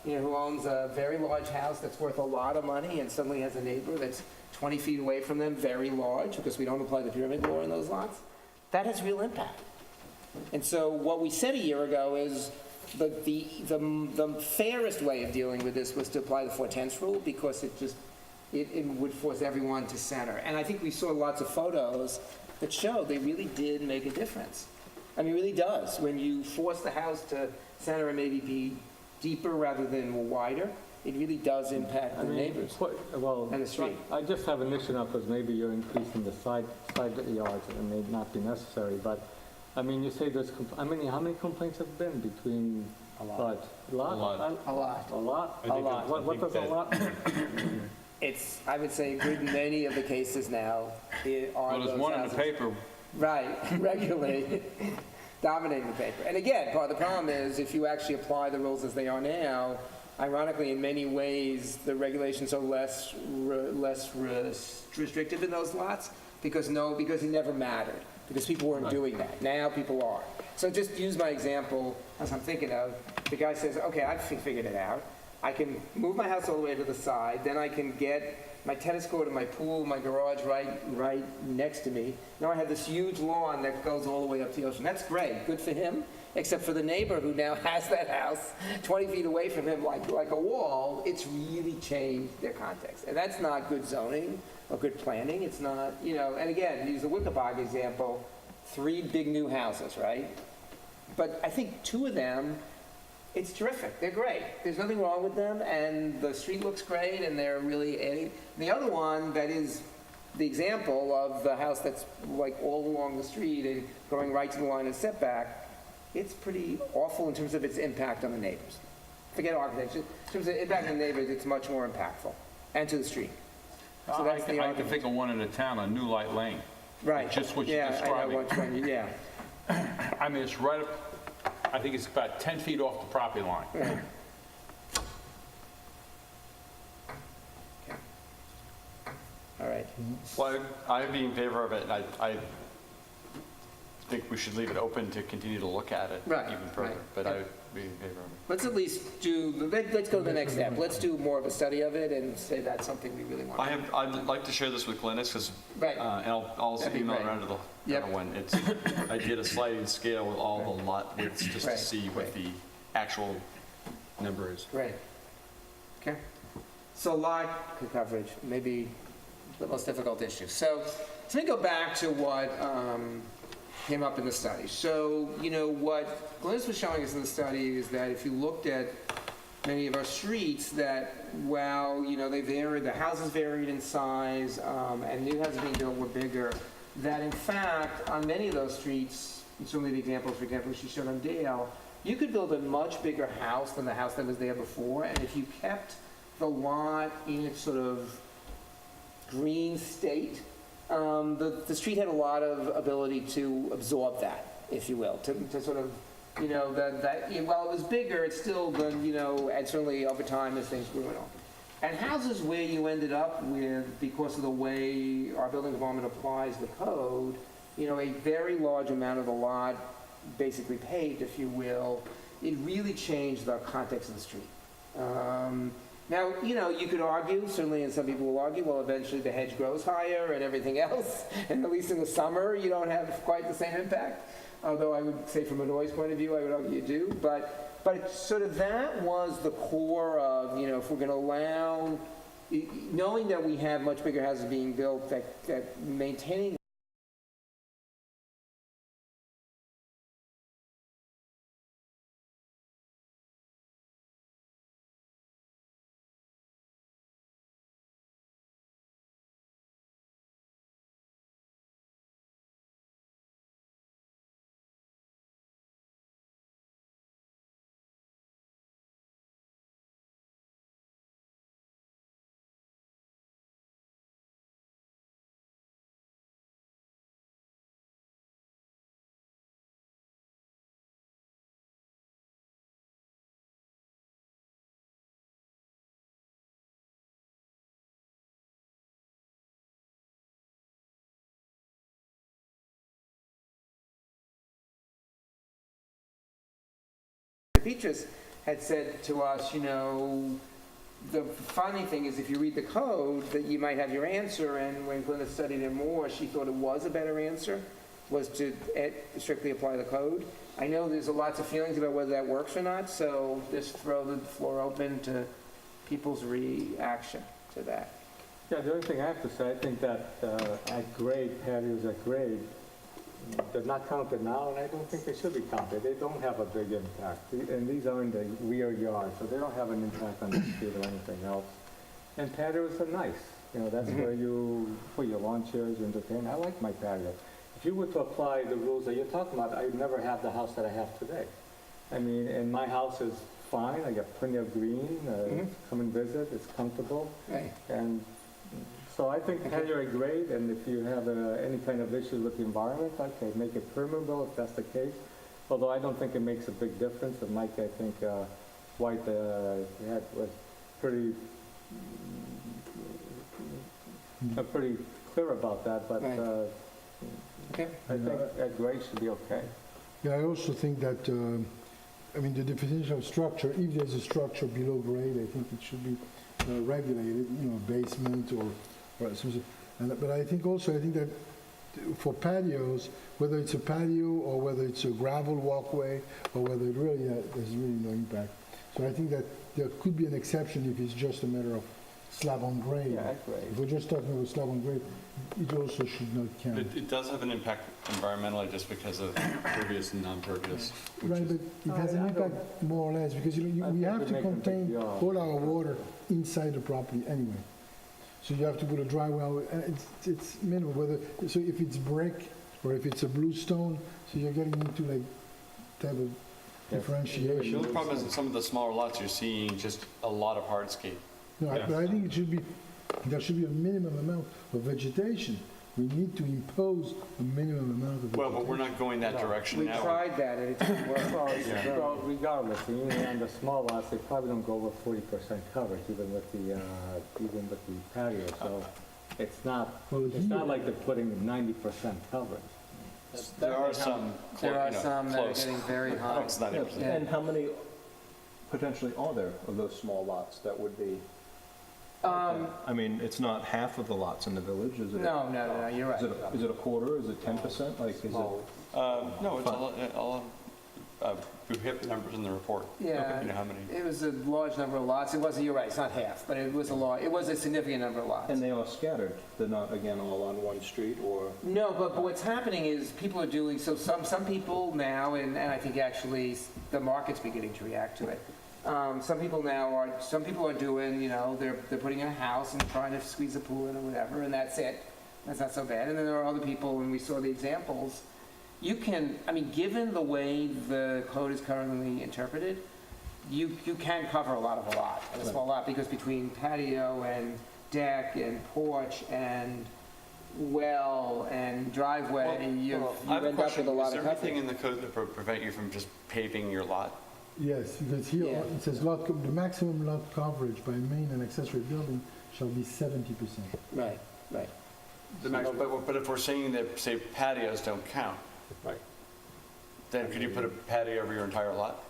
who owns a very large house that's worth a lot of money and suddenly has a neighbor that's 20 feet away from them, very large, because we don't apply the pyramid law in those lots, that has real impact. And so what we said a year ago is the fairest way of dealing with this was to apply the 4/10 rule, because it would force everyone to center. And I think we saw lots of photos that showed they really did make a difference. I mean, it really does. When you force the house to center and maybe be deeper rather than wider, it really does impact I the mean, neighbors. Well, and the street. I just have an issue now because maybe you're increasing the side yards and it may not be necessary, but, I mean, you say there's, how many complaints have been between? A lot. A lot? A lot. A lot. A lot? A lot. What does a lot mean? It's, I would say, good in many of the cases now Well, there's one in the paper, Right, regularly dominating the paper. And again, part of the problem is if you actually apply the rules as they are now, ironically, in many ways, the regulations are less restrictive in those lots because it never mattered, because people weren't doing that. Now people are. So just use my example as I'm thinking of. The guy says, okay, I've figured it out. I can move my house all the way to the side, then I can get my tennis court and my pool, my garage right next to me. Now I have this huge lawn that goes all the way up to the ocean. That's great, good for him, except for the neighbor who now has that house 20 feet away from him like a wall. It's really changed their context. And that's not good zoning or good planning. It's not, and again, use the Wickabog example, 3 big new houses, right? But I think 2 of them, it's terrific. They're great. There's nothing wrong with them, and the street looks great, and they're really adding. The other one that is the example of the house that's like all along the street and going right to the line of setback, it's pretty awful in terms of its impact on the neighbors. Forget architecture. In terms of impact on the neighbors, it's much more impactful, and to the street. So I that's the can argument. think of one in the town on New Light Lane. Right. Just what you're Yeah, I describing. know which one. Yeah. I mean, it's right up, I think it's about 10 feet off the property line. Right. All right. Well, I'd be in favor of it, and I think we should leave it open to continue to look at it Right, even further, right. but I would be in favor of it. Let's at least let's go to the next step. Let's do more of a study of it and say that's something we really want. I'd like to share this with Glennis, because, Right. and I'll also That'd be email great. around to the Yep. everyone. I did a sliding scale with all the lot widths, just Right, to see what right. the actual number is. Great. Okay. So lot coverage, maybe the most difficult issue. So let me go back to what came up in the study. So, what Glennis was showing us in the study is that if you looked at many of our streets, that while, they varied, the houses varied in size, and new houses being built were bigger, that in fact, on many of those streets, and certainly the examples, for example, she showed on Dale, you could build a much bigger house than the house that was there before, and if you kept the lot in its sort of green state, the street had a lot of ability to absorb that, if you will, to sort of, while it was bigger, it's still the, and certainly over time as things grew and all. And houses where you ended up with, because of the way our building department applies the code, a very large amount of the lot basically paved, if you will, it really changed the context of the street. Now, you could argue, certainly, and some people will argue, well, eventually the hedge grows higher and everything else, and at least in the summer, you don't have quite the same impact. Although I would say from a noise point of view, I would argue you do. But it's sort of that was the core of, if we're going to allow, knowing that we have much bigger houses being built, that maintaining Beatrice had said to us, the funny thing is if you read the code that you might have your answer, and when Glenna studied it more, she thought it was a better answer, was to strictly apply the code. I know there's lots of feelings about whether that works or not, so just throw the floor open to people's reaction to that. Yeah, the only thing I have to say, I think that at grade, patios at grade, they're not counted now, and I don't think they should be counted. They don't have a big impact. And these are in the rear yard, so they don't have an impact on the street or anything else. And patios are nice. You know, that's where you put your lawn chairs, you entertain. I like my patio. If you were to apply the rules that you're talking about, I'd never have the house that I have today. I mean, and my house is fine. I got plenty of green. Come and visit. It's comfortable. Right. And so I think patio are great, and if you have any kind of issues with the environment, okay, make it permeable if that's the case. Although I don't think it makes a big difference. And Mike, I think White was pretty clear about that, but Right. Okay. I think that grade should be okay. Yeah, I also think that, I mean, the definition of structure, if there's a structure below grade, I think it should be regulated, you know, basement or something. But I think that for patios, whether it's a patio or whether it's a gravel walkway or whether it really there's really no impact. So I think that there could be an exception if it's just a matter of slab on grade. Yeah, that's great. If we're just talking about slab on grade, it also should not count. It does have an impact environmentally just because of pervious and non-pervious. Right, but it has an impact more or less, because we think have it to makes a big contain deal. all our water inside the property anyway. So you have to put a dry well, and it's minimal, so if it's brick or if it's a bluestone, so you're getting into like type of The differentiation. only problem is that some of the smaller lots, you're seeing just a lot of hardscape. No, but I think there should be a minimum amount of vegetation. We need to impose a minimum amount of vegetation. Well, but we're not going that direction We now. tried that and it didn't work. Well, regardless, even on the small lots, they probably don't go over 40% coverage, even with the patio. So it's not like they're putting 90% coverage. There are some, There are you know, some that are close. getting very high. It's not 90%. And how many potentially are there of those small lots that would be? I mean, it's not half of the lots in the village, is it? No, you're right. Is it a quarter? Is it 10%? Like, is it? No, it's a lot, we have the numbers in the report. Yeah. You know how many. It was a large number of lots. It wasn't, you're right, it's not half, but it was a significant number of lots. And they are scattered. They're not, again, all on one street or? No, but what's happening is people are doing, so some people now, and I think actually the market's beginning to react to it. Some people are doing, you know, they're putting in a house and trying to squeeze a pool in or whatever, and that's it. That's not so bad. And then there are other people, and we saw the examples, you can, I mean, given the way the code is currently interpreted, you can cover a lot of a lot, in a small lot, because between patio and deck and porch and well and driveway, you I have a end up question. with a lot Is of there anything coverage. in the code that prevent you from just paving your lot? Yes, because here Yeah. it says the maximum lot coverage by main and accessory building shall be 70%. Right. But if we're saying that, say, patios don't count, Right. then could you put a patio over your entire lot?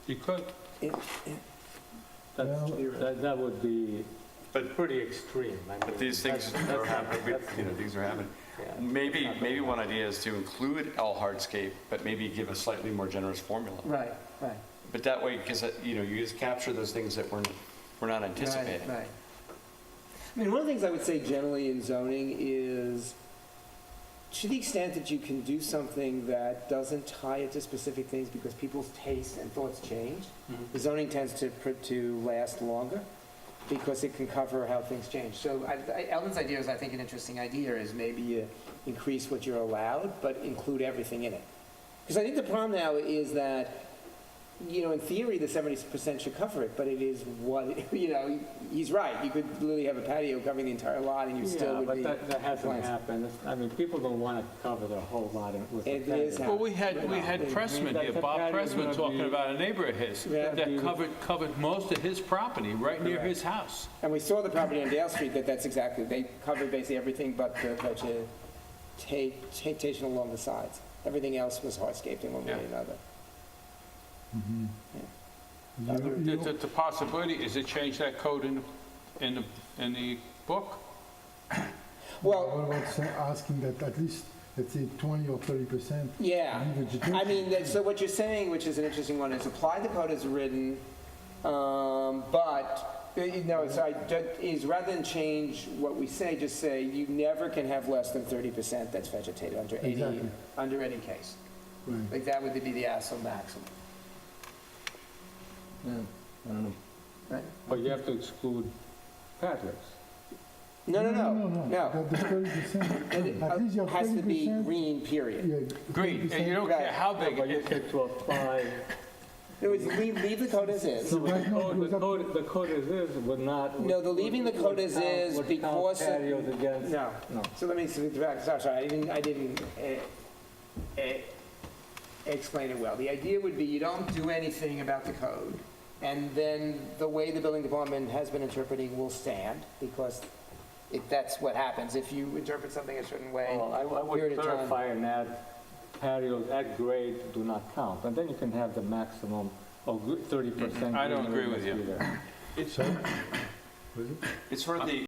You could. That would be But pretty extreme. I mean, these things are happening, these are happening. yeah. Maybe one idea is to include all hardscape, but maybe give a slightly more generous formula. Right. But that way, because, you just capture those things that we're not anticipating. Right. I mean, one of the things I would say generally in zoning is, to the extent that you can do something that doesn't tie it to specific things because people's tastes and thoughts change, the zoning tends to last longer because it can cover how things change. So Eldon's idea is, I think, an interesting idea, is maybe you increase what you're allowed, but include everything in it. Because I think the problem now is that, you know, in theory, the 70% should cover it, but it is what, you know, he's right. You could literally have a patio covering the entire lot and you still would be. Yeah, but that hasn't compliant. happened. I mean, people don't want to cover their whole lot with a It patio. is Well, we had Pressman here, Bob Pressman, talking about a neighbor of his Yeah. that covered most of his property right near his house. And we saw the property on Dale Street that's exactly, they covered basically everything but the vegetation along the sides. Everything else was hardscaped in one way or another. The possibility is to change that code in the book. Well, What about asking that at least, let's say, 20 or 30%? yeah. vegetation? I mean, so what you're saying, which is an interesting one, is apply the code as written, but No, sorry, is rather than change what we say, just say you never can have less than 30% that's vegetated Exactly. under any case. Right. Like that would be the absolute maximum, Yeah, I don't know. right? But you have to exclude patios. No. The 30%, And at least you it have has to be 30%. green, period. Yeah, Green, and you 30%. don't care Right. how big. But you said to apply, No, it's leave the code as is. so the Right now, code, it was the up- code, the code as is would not. No, the leaving the code as is would count because of- patios against. No. No. So let me, sorry, I didn't explain it well. The idea would be you don't do anything about the code, and then the way the building department has been interpreting will stand, because that's what happens. If you interpret something a certain way, Well, I period would of time. clarify and add patios at grade do not count, and then you can have the maximum of 30%. I don't greenery agree with must you. be there. It's sort of the,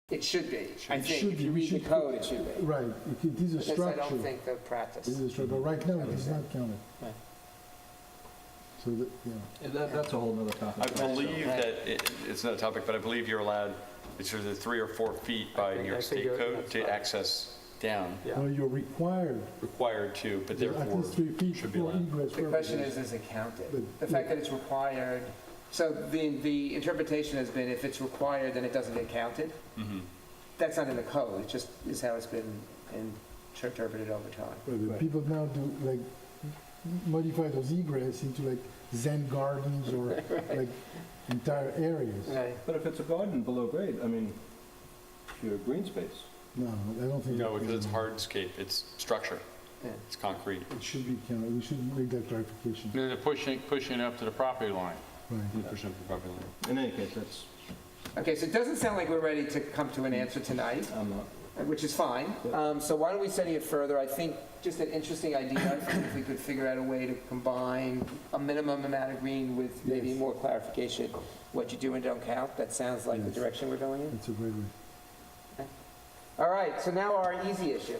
It should be, I It think. should If be. you We read the should code, it should be. Right, it is a That's, I structure. don't think, the It practice. is a structure, but right now it is not counted. Right. So, That's a whole nother topic. I believe that, it's not a topic, but I believe you're allowed, it's either 3 or 4 feet by New York State code that's to right. access down, Yeah. well, you're required, required to, but at therefore least 3 feet should be for allowed. egress The question purposes. is it counted? But- The fact that it's required, so the interpretation has been if it's required, then it doesn't get counted. Mhm. That's not in the code, it just is how it's been interpreted over time. But Right. people now do, like, modify those egress into like Zen gardens or like entire areas. Right. But if it's a garden below grade, I mean, your green space. No, I don't think. No, that because it's is- hardscape, it's structure, Yeah. it's concrete. It should be counted, we should make that clarification. They're pushing it up to the property line. Right. In any case, that's, Okay, so it doesn't sound like we're ready to come to an answer tonight, I'm not. which is fine. So why don't we study it further? I think just an interesting idea, if we could figure out a way to combine a minimum amount of green with maybe Yes. more clarification, what you do and don't count. That sounds like the Yes. direction we're going in. That's a great way. All right, so now our easy issue.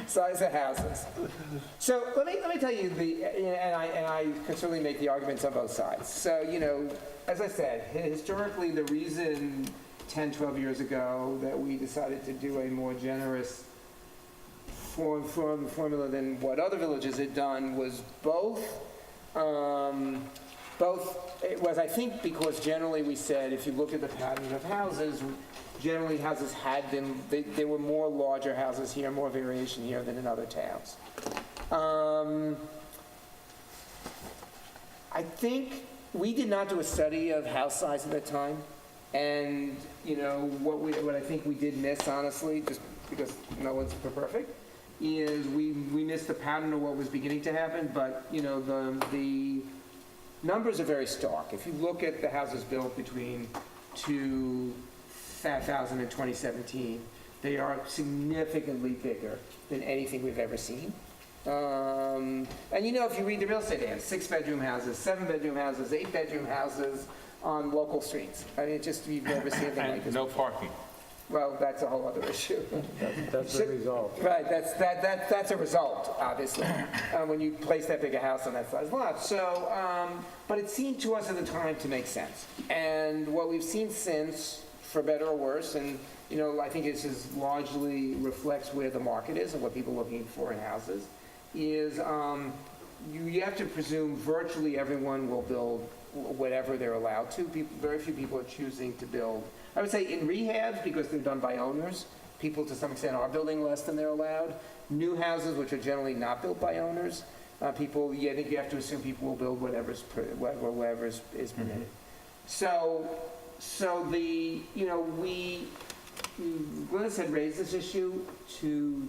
Size of houses. So let me tell you and I can certainly make the arguments on both sides. So, as I said, historically, the reason 10, 12 years ago that we decided to do a more generous formula than what other villages had done was it was, I think, because generally we said, if you look at the pattern of houses, generally houses had been, there were more larger houses here, more variation here than in other towns. I think we did not do a study of house size at that time. And, what I think we did miss, honestly, just because no one's perfect, is we missed the pattern of what was beginning to happen, but, the numbers are very stark. If you look at the houses built between 2000 and 2017, they are significantly bigger than anything we've ever seen. And if you read the real estate ads, 6-bedroom houses, 7-bedroom houses, 8-bedroom houses on local streets. I mean, you've never seen anything like And this. no parking. Well, that's a whole other issue. That's the result. Right, that's a result, obviously, when you place that big a house on that size lot. So, but it seemed to us at the time to make sense. And what we've seen since, for better or worse, and, I think this is largely reflects where the market is and what people are looking for in houses, is you have to presume virtually everyone will build whatever they're allowed to. Very few people are choosing to build. I would say in rehabs, because they're done by owners, people to some extent are building less than they're allowed. New houses, which are generally not built by owners, I think you have to assume people will build whatever is permitted. So the, Glynis had raised this issue two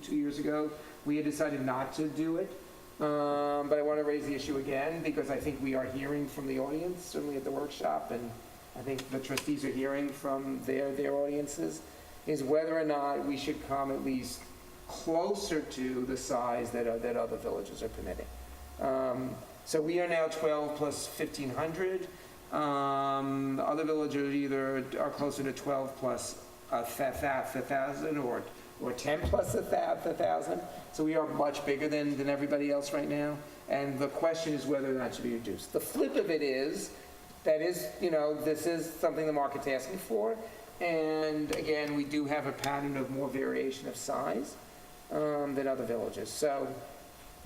years ago. We had decided not to do it. But I want to raise the issue again because I think we are hearing from the audience, certainly at the workshop, and I think the trustees are hearing from their audiences, is whether or not we should come at least closer to the size that other villages are permitting. So we are now 12 plus 1,500. Other villages either are closer to 12 plus 1,000 or 10 plus 1,000. So we are much bigger than everybody else right now. And the question is whether that should be reduced. The flip of it is, this is something the market's asking for. And again, we do have a pattern of more variation of size than other villages. So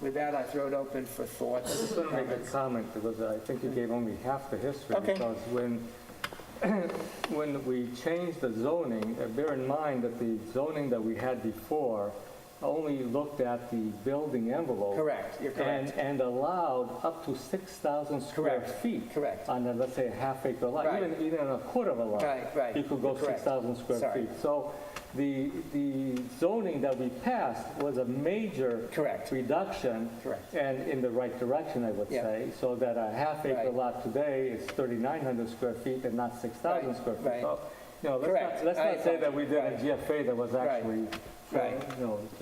with that, I throw it open for thoughts. I just want to make a comment because I think you gave only half the history. Okay. Because when we changed the zoning, bear in mind that the zoning that we had before only looked at the building envelope. Correct, you're correct. And allowed up to 6,000 square Correct. feet. Correct. On a, let's say, a half acre lot, Right. even a quarter of a lot. Right. You could go You're correct. 6,000 square Sorry. feet. So the zoning that we passed was a major Correct. reduction. Correct. And in the right direction, I would Yeah. say, so that a half acre Right. lot today is 3,900 square feet and not 6,000 Right, square feet. right. So, Correct. let's I not say that we did right. a GFA that was Right. actually, Right.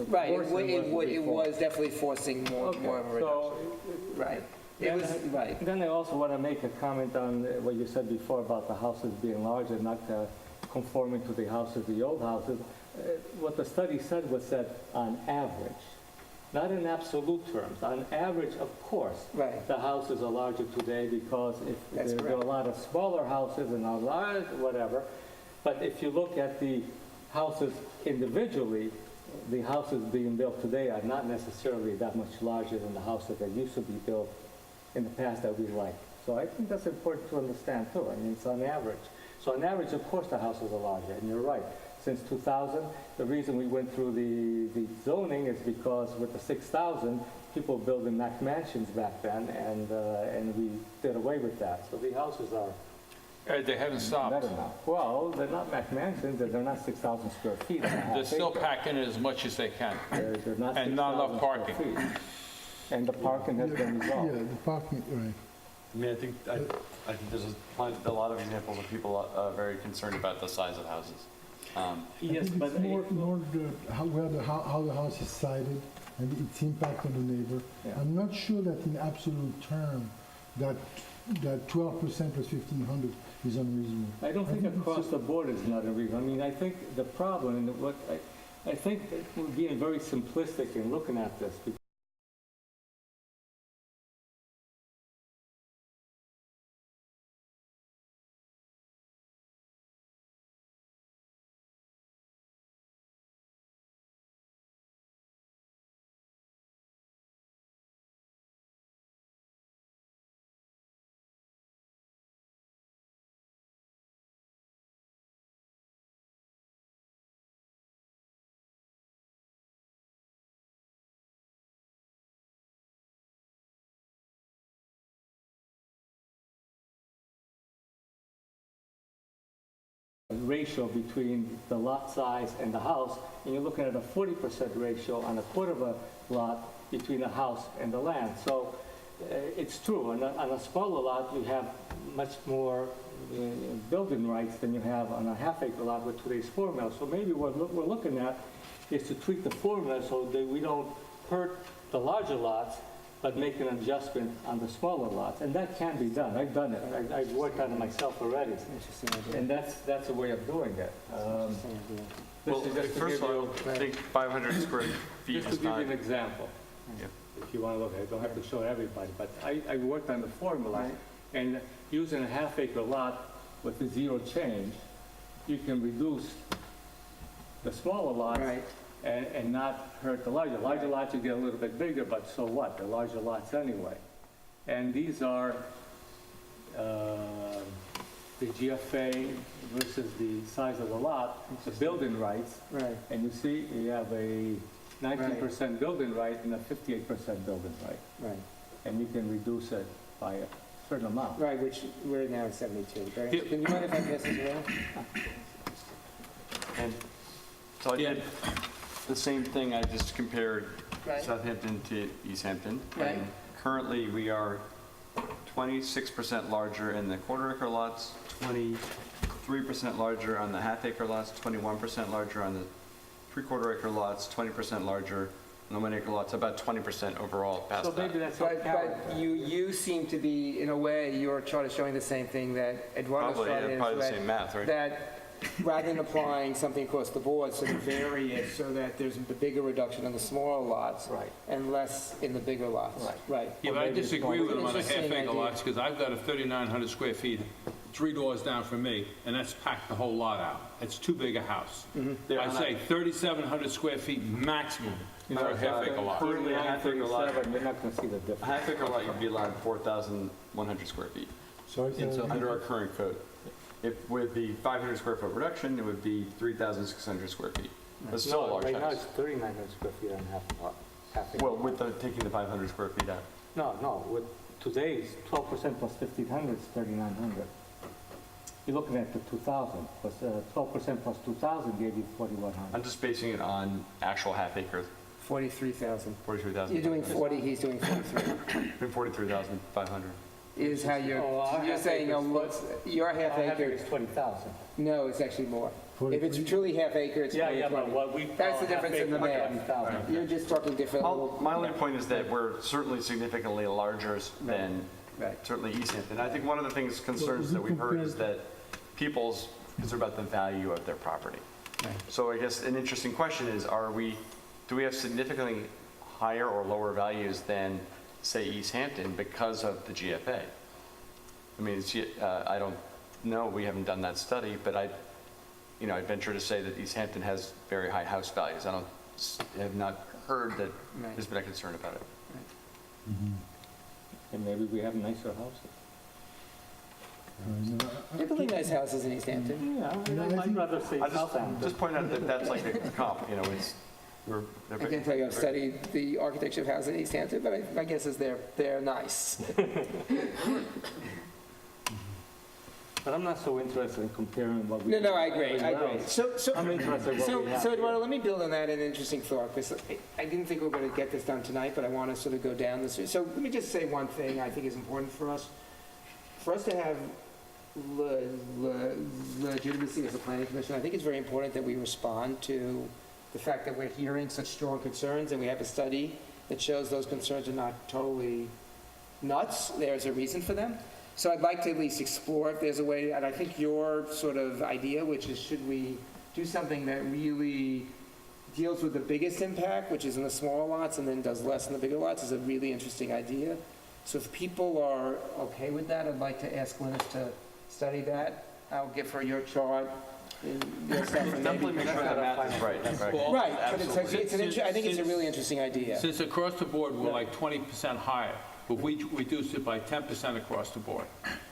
Right, worse than it before. was definitely forcing more of a reduction. So, Right. It was, right. then I also want to make a comment on what you said before about the houses being larger, not conforming to the houses, the old houses. What the study said was that on average, not in absolute terms, on average, of course, Right. the houses are larger today because That's there are a correct. lot of smaller houses and a large, whatever. But if you look at the houses individually, the houses being built today are not necessarily that much larger than the houses that used to be built in the past that we like. So I think that's important to understand too. I mean, it's on average. So on average, of course, the houses are larger, and you're right. Since 2000, the reason we went through the zoning is because with the 6,000, people building Mac mansions back then, and we did away with that. So the houses are They haven't stopped. better now. Well, they're not Mac mansions, they're not 6,000 square feet. and a half They're still acre. packing it as much as they can. They're not And not enough 6,000 square parking. feet. And the parking has been Yeah, resolved. the parking, right. I mean, I think there's a lot of examples of people very concerned about the size of houses. Yes, I think but it's more how the house is sited and its impact on the neighbor. Yeah. I'm not sure that in absolute term, that 12% plus 1,500 is unreasonable. I don't think across the board is not a reason. I mean, I think the problem, and what I think that we're being very simplistic in looking at this. Ratio between the lot size and the house, and you're looking at a 40% ratio on a quarter of a lot between the house and the land. So it's true, on a smaller lot, you have much more building rights than you have on a half acre lot with today's formula. So maybe what we're looking at is to tweak the formula so that we don't hurt the larger lots, but make an adjustment on the smaller lots. And that can be done. I've done it. I've worked on it myself already. Interesting idea. And that's a way of doing it. Interesting idea. Well, This is just to first give of all, you- I think 500 square feet Just to is give you not, an example, Yep. if you want to look at it, don't have to show everybody, but I worked on the formula, and using a half acre lot with a zero change, you can reduce the smaller lots Right. and not hurt the larger. Larger lots, you get a little bit bigger, but so what? They're larger lots anyway. And these are the GFA versus the size of the lot, the building rights. Right. And you see, you have a 19% building right and a 58% building right. Right. And you can reduce it by certain amount. Right, which we're now at 72. Right? Yeah. Can you mind if I pass this around? And so I Yeah. did the same thing, I just compared Right. Southampton to East Hampton. Right. And currently, we are 26% larger in the quarter acre lots, 23% larger on the half acre lots, 21% larger on the three-quarter acre lots, 20% larger on the 1 acre lots, about 20% overall past So that. maybe that's what But you seem to be, in a way, your chart is showing the same thing that Eduardo's Probably, chart yeah, is. probably the right? same math, right? That rather than applying something across the board, sort of vary it so that there's the bigger reduction in the smaller lots Right. and less in the bigger lots. Right. Right. Yeah, but I maybe it's disagree with him on the Interesting half acre idea. lots, because I've got a 3,900 square feet, 3 doors down from me, and that's packed the whole lot out. It's too big a house. Yeah, I and say 3,700 square feet maximum for a half acre lot. Currently, a half acre lot, 37, you're not going to see the a difference. half acre lot, you'd be allowed 4,100 square feet. Sorry, say that again? Under our current code. If with the 500 square foot reduction, it would be 3,600 square feet. That's still a No, large right now house. it's 3,900 square feet on half acre. Well, with taking the 500 square feet out. No, with today's 12% plus 1,500 is 3,900. You're looking at the 2,000, plus 12% plus 2,000 gave you 4,100. I'm just basing it on actual half acre, 43,000. 43,000. You're doing 40, he's doing 43. 43,500. Is how Oh, our you're half saying, acre is what's, your half Half acre acre, is 20,000. no, it's actually more. If it's 43? truly half acre, it's Yeah, 20. yeah, but what we. That's the difference in the math. 20,000. You're just talking different. My only point is that we're certainly significantly larger than Right. certainly East Hampton. I think one of the things, concerns that we've heard is that people's concerned about the value of their property. So I guess an interesting question is, do we have significantly higher or lower values than, say, East Hampton because of the GFA? I mean, I don't know, we haven't done that study, but I'd venture to say that East Hampton has very high house values. I have not heard that Right. there's been a concern about it. And maybe we have nicer houses. They're building nice houses in East Hampton. Yeah, No, I I'd think- rather say I Southampton. just point out that that's like a comp, I can tell you, I've studied the architecture of houses in East Hampton, but my guess is they're nice. But I'm not so interested in comparing what we. No, I agree, I Everywhere agree. else. So, I'm interested in what we have. So Eduardo, let me build on that, an interesting thought, because I didn't think we were going to get this done tonight, but I want to sort of go down this. So let me just say one thing I think is important for us. For us to have legitimacy as a planning commission, I think it's very important that we respond to the fact that we're hearing such strong concerns, and we have a study that shows those concerns are not totally nuts. There's a reason for them. So I'd like to at least explore if there's a way, and I think your sort of idea, which is should we do something that really deals with the biggest impact, which is in the smaller lots, and then does less in the bigger lots, is a really interesting idea. So if people are okay with that, I'd like to ask Glynis to study that. I'll give her your chart and your stuff. and Definitely maybe- make sure that math is right. Well, Right, but it's Absolutely. I think it's a really interesting idea. Since across the board, we're like 20% higher, but we reduced it by 10% across the board.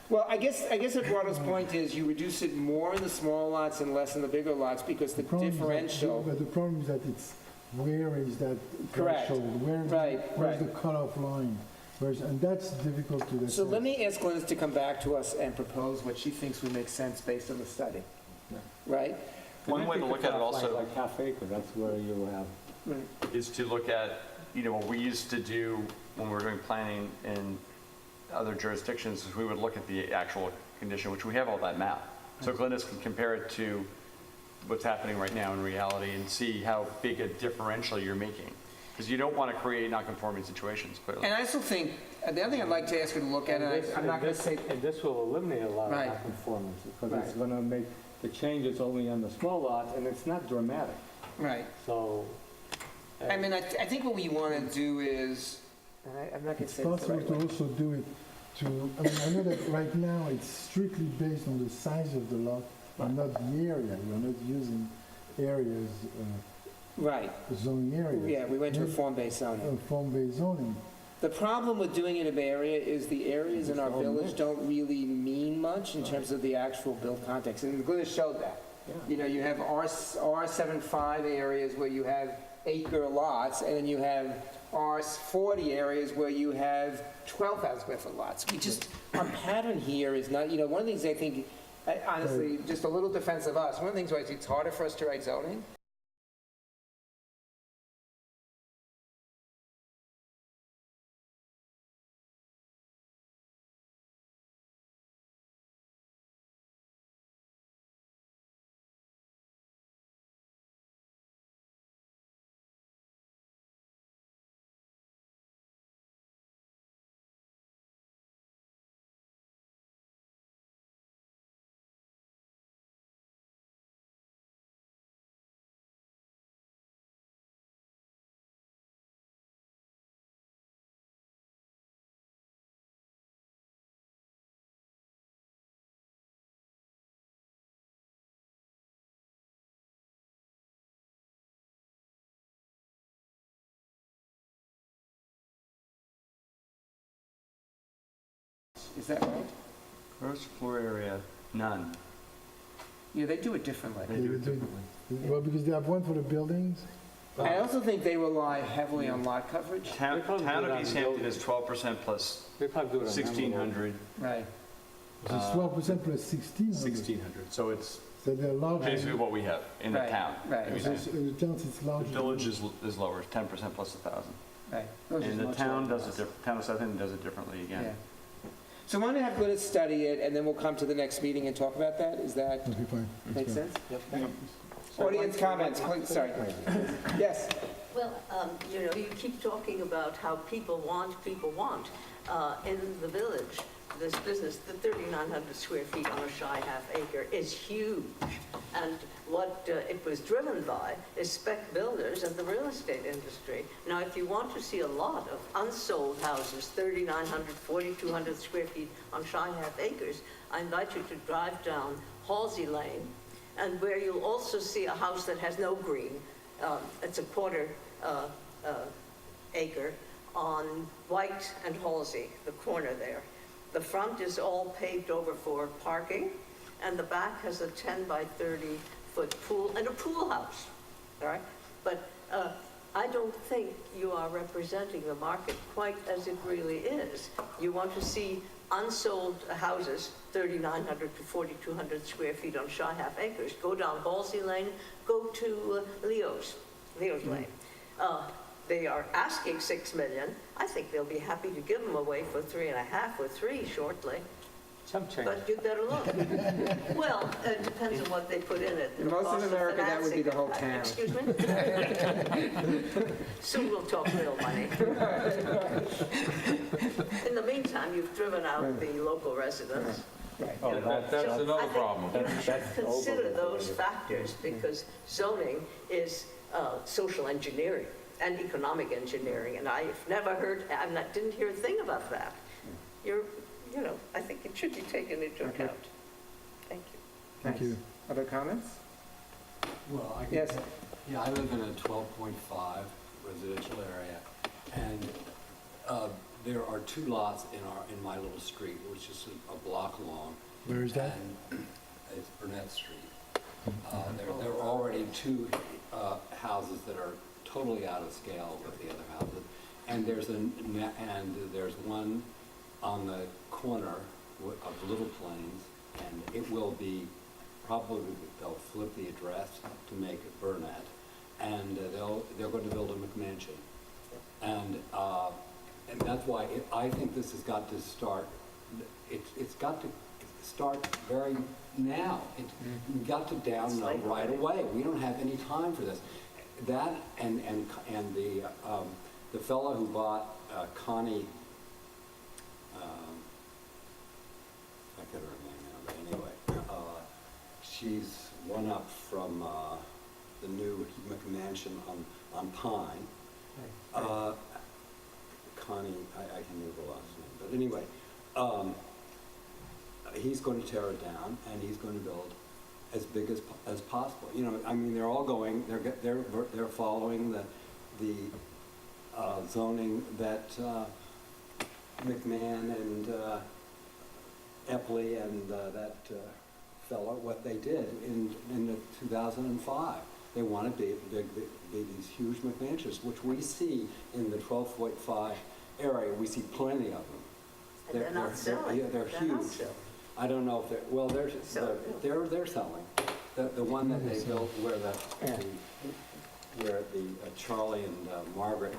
Well, I guess Eduardo's point is you reduce it more in the small lots and less in the bigger lots because the differential. But the problem is that where is that Correct. threshold? Where's Right. the cutoff line? And that's difficult to So assess. let me ask Glynis to come back to us and propose what she thinks would make sense based on the study. Right? One way to look at it also Like half acre, that's where you have. is to look at, what we used to do when we were doing planning in other jurisdictions, is we would look at the actual condition, which we have all that map. So Glynis can compare it to what's happening right now in reality and see how big a differential you're making. Because you don't want to create non-conforming situations, clearly. And I also think, the other thing I'd like to ask her to look at, and I'm not going to say, And this will eliminate a lot of Right. nonconformance, because it's Right. going to make the changes only on the small lots, and it's not dramatic, right. so. I mean, I think what we want to do is, and I'm not going to It's say this the possible right to way. also do it I know that right now it's strictly based on the size of the lot and not the area. You're not using areas, Right, zoning areas. yeah, we went to a form-based zoning. Form-based zoning. The problem with doing it in Bay Area is the areas in our village don't really mean much in terms of the actual built context, and Glynis showed that. You know, you have R75 areas where you have acre lots, and then you have R40 areas where you have 12,000 square foot lots. We just, our pattern here is not, one of the things I think, honestly, just a little defense of us, one of the things why it's harder for us to write zoning is that right? Gross floor area, none. Yeah, they do it differently. Well, because they have one for the buildings. I also think they rely heavily on lot coverage. Town probably town do of that East in Hampton buildings. is 12% plus They probably do it on envelope. 1,600, Right. So it's 12% plus 1600. 1,600. So it's So they're larger. basically what we have in the Right, town. right. I mean, So in the towns, it's The larger. village is lower, 10% plus 1,000. Right. And the town does it, town of Southampton does it differently Yeah. again. So why don't I have Glynis study it, and then we'll come to the next meeting and talk about that? Is that, Okay, fine. That's make fine. sense? Audience comments, please, sorry. Yes, Well, you keep talking about how people want. In the village, this business, the 3,900 square feet on a shy half acre is huge. And what it was driven by is spec builders and the real estate industry. Now, if you want to see a lot of unsold houses, 3,900, 4,200 square feet on shy half acres, I invite you to drive down Halsey Lane, and where you'll also see a house that has no green. It's a quarter acre on White and Halsey, the corner there. The front is all paved over for parking, and the back has a 10 by 30 foot pool and a pool house, all right? But I don't think you are representing the market quite as it really is. You want to see unsold houses, 3,900 to 4,200 square feet on shy half acres. Go down Halsey Lane, go to Leo's Lane. They are asking $6 million. I think they'll be happy to give them away for 3.5 or 3 shortly, Some change. but you better look. Well, it depends on what they put in it. In most of cost America, that would be the whole financing. town. Excuse me? Soon we'll talk real money. In the meantime, you've driven out the local residents. Oh, That's another problem. You should consider those factors, because zoning is social engineering and economic engineering, and I've never heard, didn't hear a thing about that. I think it should be taken into account. Thank you. Thank you. Other comments? Well, I Yes. can, yeah, I live in a 12.5 residential area, and there are 2 lots in my little street, which is a block long. Where is that? And it's Burnett Street. There are already 2 houses that are totally out of scale with the other houses, and there's one on the corner of Little Plains, and it will be, probably they'll flip the address to make it Burnett, and they're going to build a McMansion. And that's why I think this has got to start, it's got to start very now. We've got to down note right away. We don't have any time for this. That and the fellow who bought Connie, I can't remember her name now, but anyway, she's one up from the new McMansion on Pine. Connie, I can remember the last name, but anyway, he's going to tear it down, and he's going to build as big as possible. I mean, they're all going. They're following the zoning that McMahon and Epley and that fellow, what they did in the 2005. They want to be these huge McMansions, which we see in the 12.5 area. We see plenty of them. And they're not selling. Yeah, they're They're huge. not selling. I don't know if they're, well, Selling. they're selling. The one that they built where Charlie and Margaret,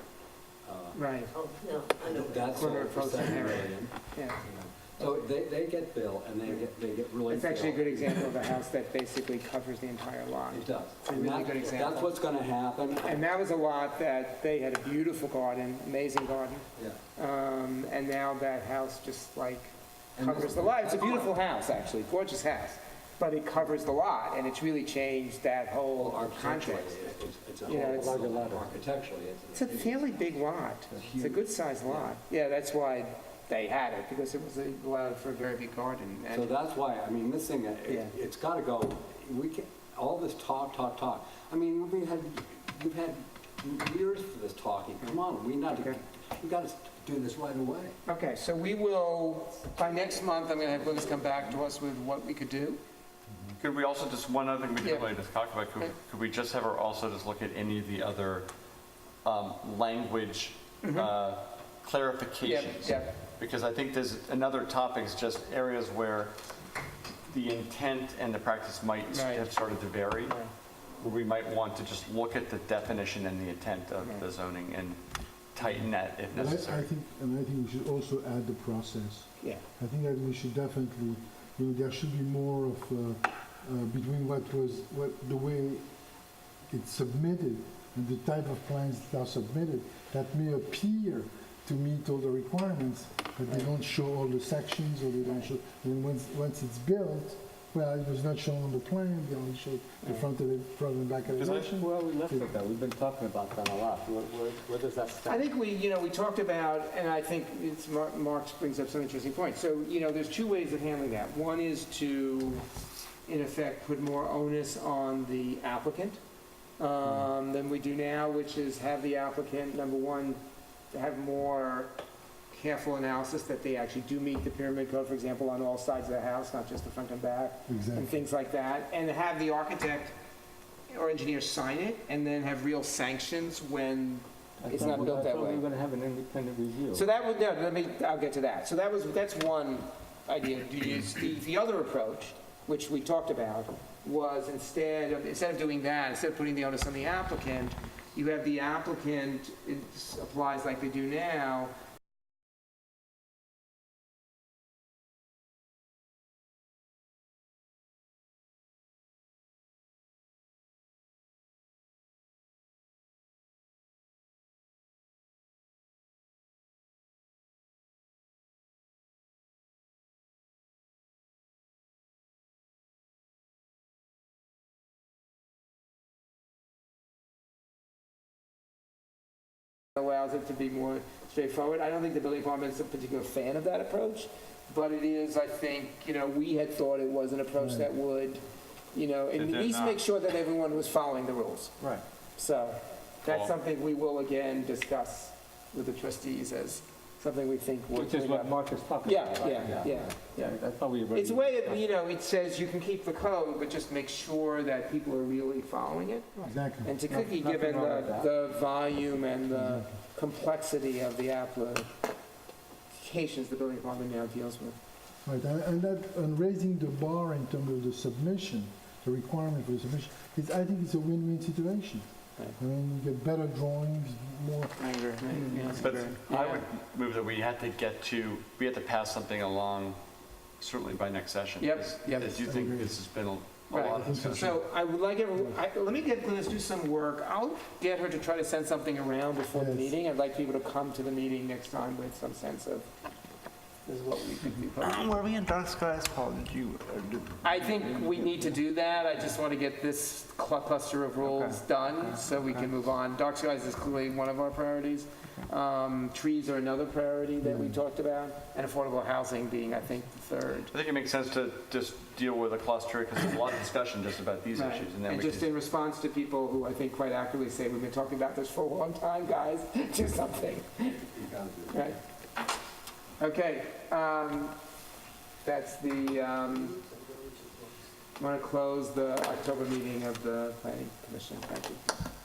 Right, Oh, no, I know. that's Corner sold for of Post and 7 Harriet. million. yeah. So they get built and they get really It's actually a built. good example of a house that basically covers the entire lot. It does. It's a And really that- good example. That's what's gonna happen. And that was a lot that they had a beautiful garden, amazing garden. Yeah. And now that house just like And covers this- the lot. It's a beautiful house, actually, gorgeous house. But it covers the lot, and it's really changed that whole Well, architecturally, context. it's a You know, whole, it's- Larger lot. architecturally, It's a fairly big lot. It's a good-sized lot. Yeah, that's why they had it, because it was allowed for a very big garden. So And that's why, I mean, this thing, Yeah. it's gotta go, we can, all this talk. I mean, we've had years for this talking. Come on, we gotta do this right away. Okay, so we will, by next month, I'm going to have Liz come back to us with what we could do. Could we also, just one other thing we Yeah. didn't really just talk about, Okay. could we just have her also just look at any of the other language clarifications? Yeah. Because I think there's another topic, is just areas where the intent and the practice might Right. have started to vary, Right. where we might want to just look at the definition and the intent of the zoning and tighten that if And I necessary. think we should also add the process. Yeah. I think that we should definitely, there should be more of, between the way it's submitted and the type of plans that are submitted, that may appear to meet all the requirements, but they don't show all the sections, or they don't show, and once it's built, well, it was not shown on the plan, they only showed the front and back elevation. Where are we left with that? We've been talking about that a lot. Where does that I stand? think we talked about, and I think Mark brings up some interesting points. So, there's two ways of handling that. One is to, in effect, put more onus on the applicant than we do now, which is have the applicant, number one, to have more careful analysis that they actually do meet the pyramid code, for example, on all sides of the house, not just the front and back, and Exactly. things like that, and have the architect or engineer sign it, and then have real sanctions when it's not built that I thought we way. were going to have an independent review. So that would, I'll get to that. So that's one idea. The other approach, which we talked about, was instead of doing that, instead of putting the onus on the applicant, you have the applicant, it applies like they do now, allows it to be more straightforward. I don't think the building department is a particular fan of that approach, but it is, I think, we had thought it was an approach that would, at did least not. make sure that everyone was following the rules. Right. So that's Cool. something we will again discuss with the trustees as something we think would. Which is what Mark is talking Yeah, about. right? yeah. I thought we were. It's a way of, it says you can keep the code, but just make sure that people are really following it. Exactly. And to No- Cookie, nothing given wrong with that. the volume and the complexity of the applications the building department now deals with. Right, and raising the bar in terms of the submission, the requirement for the submission, I think it's a win-win situation. Right. I mean, you get better drawings, more, I agree. But I would move that we had to pass something along, certainly by next session. Yep, because yep. As you think, this has been a Right. lot of discussion. So I would like, let me get Liz do some work. I'll get her to try to send something around before the Yes. meeting. I'd like people to come to the meeting next time with some sense of, this is what we could be posting. Were we in dark skies, Paul? Did you? I think we need to do that. I just want to get this cluster of rules done so we can move on. Dark skies is clearly one of our priorities. Trees are another priority that we talked about, and affordable housing being, I think, the third. I think it makes sense to just deal with a cluster, because there's a lot of discussion just about these Right. issues. And then And we just can, in response to people who I think quite accurately say, we've been talking about this for a long time, guys, do something. Right. Okay, that's the I'm going to close the October meeting of the Planning Commission. Thank you.